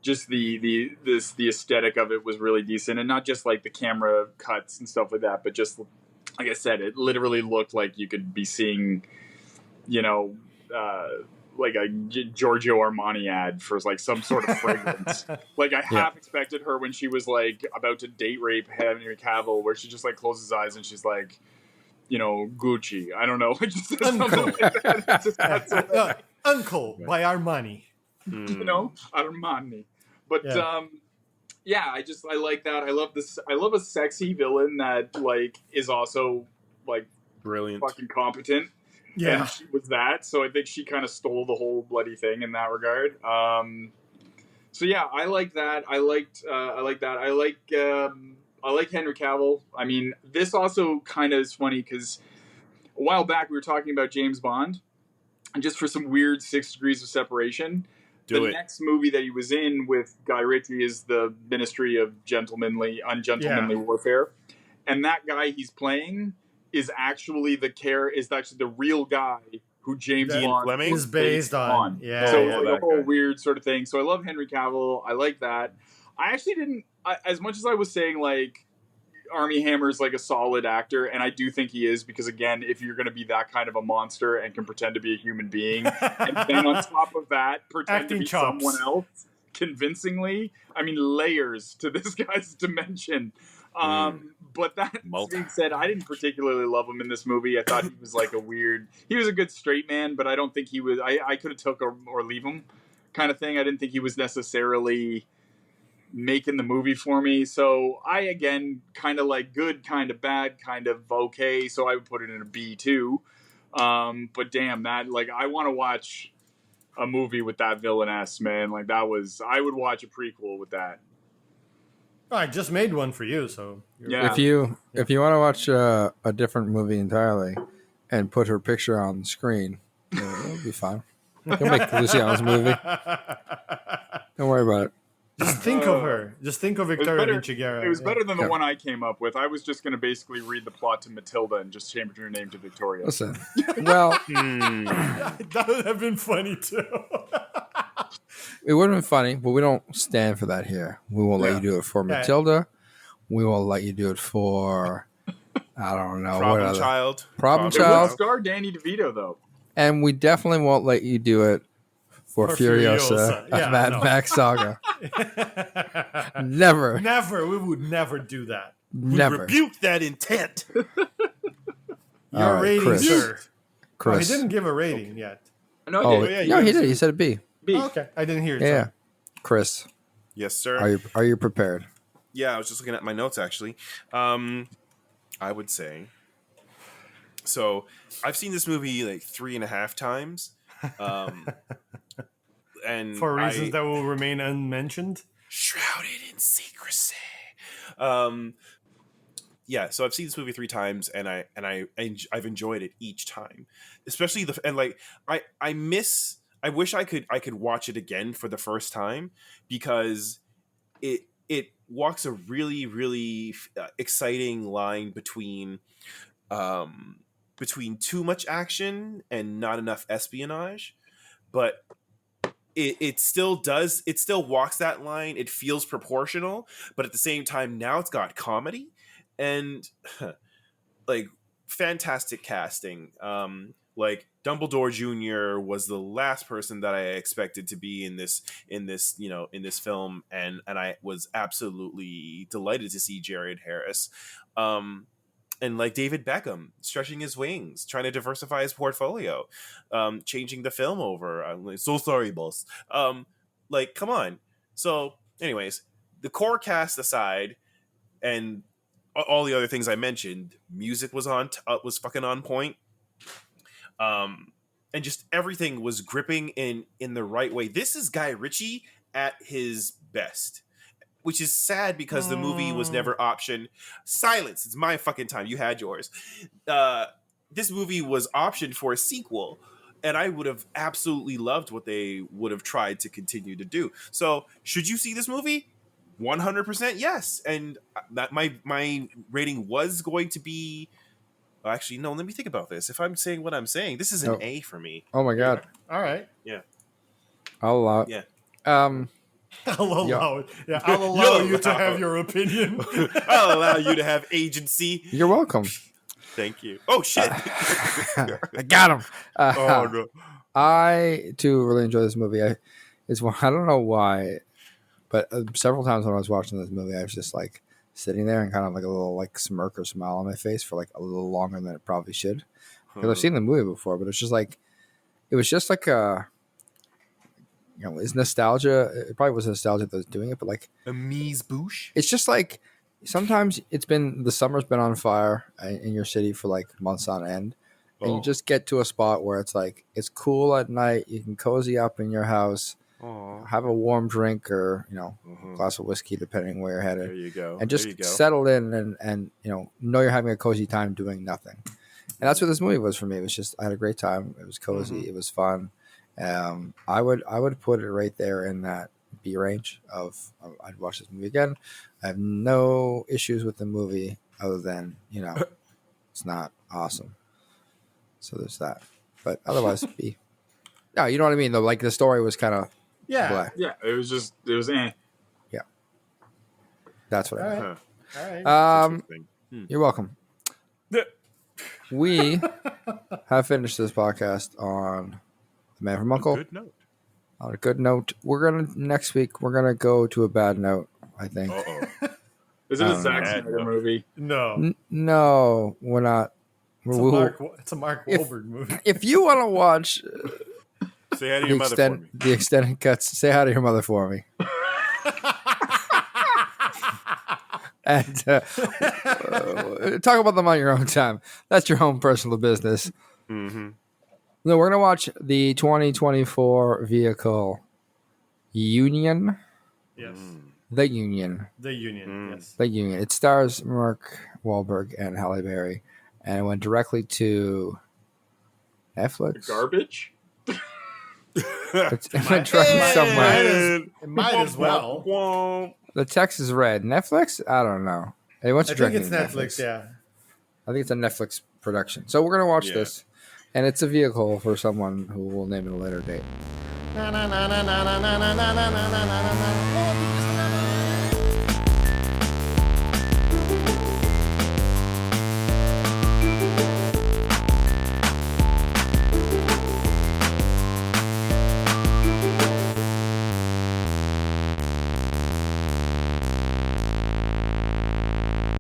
just the aesthetic of it was really decent, and not just the camera cuts and stuff like that, but just like I said, it literally looked like you could be seeing, like a Giorgio Armani ad for some sort of fragrance. I half expected her when she was about to date rape Henry Cavill, where she just closes his eyes and she's like, Gucci. I don't know. Just something like that. It's just got so Uncle by Armani. Armani. But I like that. I love this. I love a sexy villain that is also Brilliant. fucking competent. Yeah. And she was that, so I think she kind of stole the whole bloody thing in that regard. So yeah, I like that. I like that. I like Henry Cavill. I mean, this also kind of is funny because a while back we were talking about James Bond, and just for some weird 6 degrees of separation, Do the it. next movie that he was in with Guy Ritchie is the Ministry of Ungentlemanly Warfare, and that guy he's playing is actually the real guy who James That Ian Bond Fleming? is based on. Yeah, So Oh, it's yeah. like a that whole guy. weird sort of thing. So I love Henry Cavill. I like that. I actually didn't, as much as I was saying like Armie Hammer's like a solid actor, and I do think he is, because again, if you're going to be that kind of a monster and can pretend to be a human being, and then on top of that, pretend Acting to be chops. someone else convincingly, I mean, layers to this guy's dimension. But that being said, I didn't particularly love him in this movie. I thought he was like he was a good straight man, but I don't think he was, I could have took or leave him kind of thing. I didn't think he was necessarily making the movie for me. So I, again, kind of like good, kind of bad, kind of okay. So I would put it in a B too. But damn, that, like, I want to watch a movie with that villainess, man. Like, I would watch a prequel with that. Oh, I just made one for you, so Yeah. If you want to watch a different movie entirely and put her picture on the screen, it'll be fine. You'll make Luciano's movie. Don't worry about it. Just think of her. Just think of Victoria Vinciguerra. It was better than the Yeah. one I came up with. I was just going to basically read the plot to Matilda and just change her name to Victoria. Listen, well, That would have been funny too. it would have been funny, but we don't stand for that here. We won't let you do it for Yeah. Matilda. We won't let you do it for, I don't know, what Problem other Child. Problem It would Child. star Danny DeVito, though. And we definitely won't let you do it for For Furiosa, Furiosa. a Yeah, Mad no. Max saga. Never. Never. We would never do that. Never. Rebuke that intent. Your All right, rating, Chris. sir. Oh, he Chris. didn't give a rating yet. No, Oh, I did. yeah, no, you he have did. He said a B. B. Oh, okay. I didn't hear it. Yeah. sorry. Chris, Yes, sir. are you prepared? Yeah, I was just looking at my notes actually. I would say. So I've seen this movie like 3.5 times, and For reasons that will remain unmentioned. shrouded in secrecy. Yeah, so I've seen this movie 3 times, and I've enjoyed it each time, especially I wish I could watch it again for the first time, because it walks a really exciting line between too much action and not enough espionage, but it still walks that line. It feels proportional, but at the same time now it's got comedy and like fantastic casting. Like Dumbledore Jr. was the last person that I expected to be in this film, and I was absolutely delighted to see Jared Harris. And like David Beckham stretching his wings, trying to diversify his portfolio, changing the film over. I'm like, so sorry, boss. Like, come on. So, anyways, the core cast aside, and all the other things I mentioned, music was was fucking on point. And just everything was gripping in the right way. This is Guy Ritchie at his best, which is sad because the movie was never optioned. Silence. It's my fucking time. You had yours. This movie was optioned for a sequel, and I would have absolutely loved what they would have tried to continue to do. So, should you see this movie? 100% yes. And that my rating was going to be... Actually, no, let me think about this. If I'm saying what I'm saying, this is an A for me. Oh my god. All right. Yeah. I'll allow it. Yeah. I'll allow it. Yeah, I'll allow you to have your opinion. I'll allow you to have agency. You're welcome. Thank you. Oh, shit. I got him. Oh, no. I too really enjoy this movie. I don't know why, but several times when I was watching this movie, I was just like sitting there and kind of like a little like smirk or smile on my face for like a little longer than it probably should, because I've seen the movie before. But it was just like a, it's nostalgia. It probably was nostalgia that was doing it, but like Mise bouche. it's just like sometimes the summer's been on fire in your city for like months on end. And you just get to a spot where it's like, it's cool at night. You can cozy up in your house Aw. have a warm drink or Mhm. glass of whiskey, depending where you're headed, There you go. and There you just go. settle in and know you're having a cozy time doing nothing. And that's what this movie was for me. It was just I had a great time. It was cozy. Mhm. It was fun. I would put it right there in that B range of I'd watch this movie again. I have no issues with the movie other than it's not awesome. So there's that. But otherwise, B. No, you know what I mean though. Like the story was kind of Yeah. blah. Yeah, it was eh. That's what I All mean. right. Huh. All right. Interesting. You're welcome. Yeah. We have finished this podcast on The Man from Uncle. Good note. On a good note, next week we're gonna go to a bad note. I think. Uh-oh. Is it I a don't Zack know. Snyder No. movie? No. No, we're not. It's a Mark if- Wahlberg movie. If you want to watch Say hi to the your mother for me. the extended cuts, say hi to your mother for me. And talk about them on your own time. That's your own personal business. Mm-hmm. No, we're gonna watch the 2024 vehicle Union. Yes. The Union. The Union. Yes. The Union. It stars Mark Wahlberg and Halle Berry, and it went directly to Netflix. Garbage? It went directly somewhere. It might as well. The text is red. Netflix? I don't know. It went I think directly it's to Netflix. Yeah. I think it's a Netflix production. So we're gonna watch Yeah. this, and it's a vehicle for someone who will name it a later date. Na, na, na, na, na, na, na, na, na, na, na, na, na.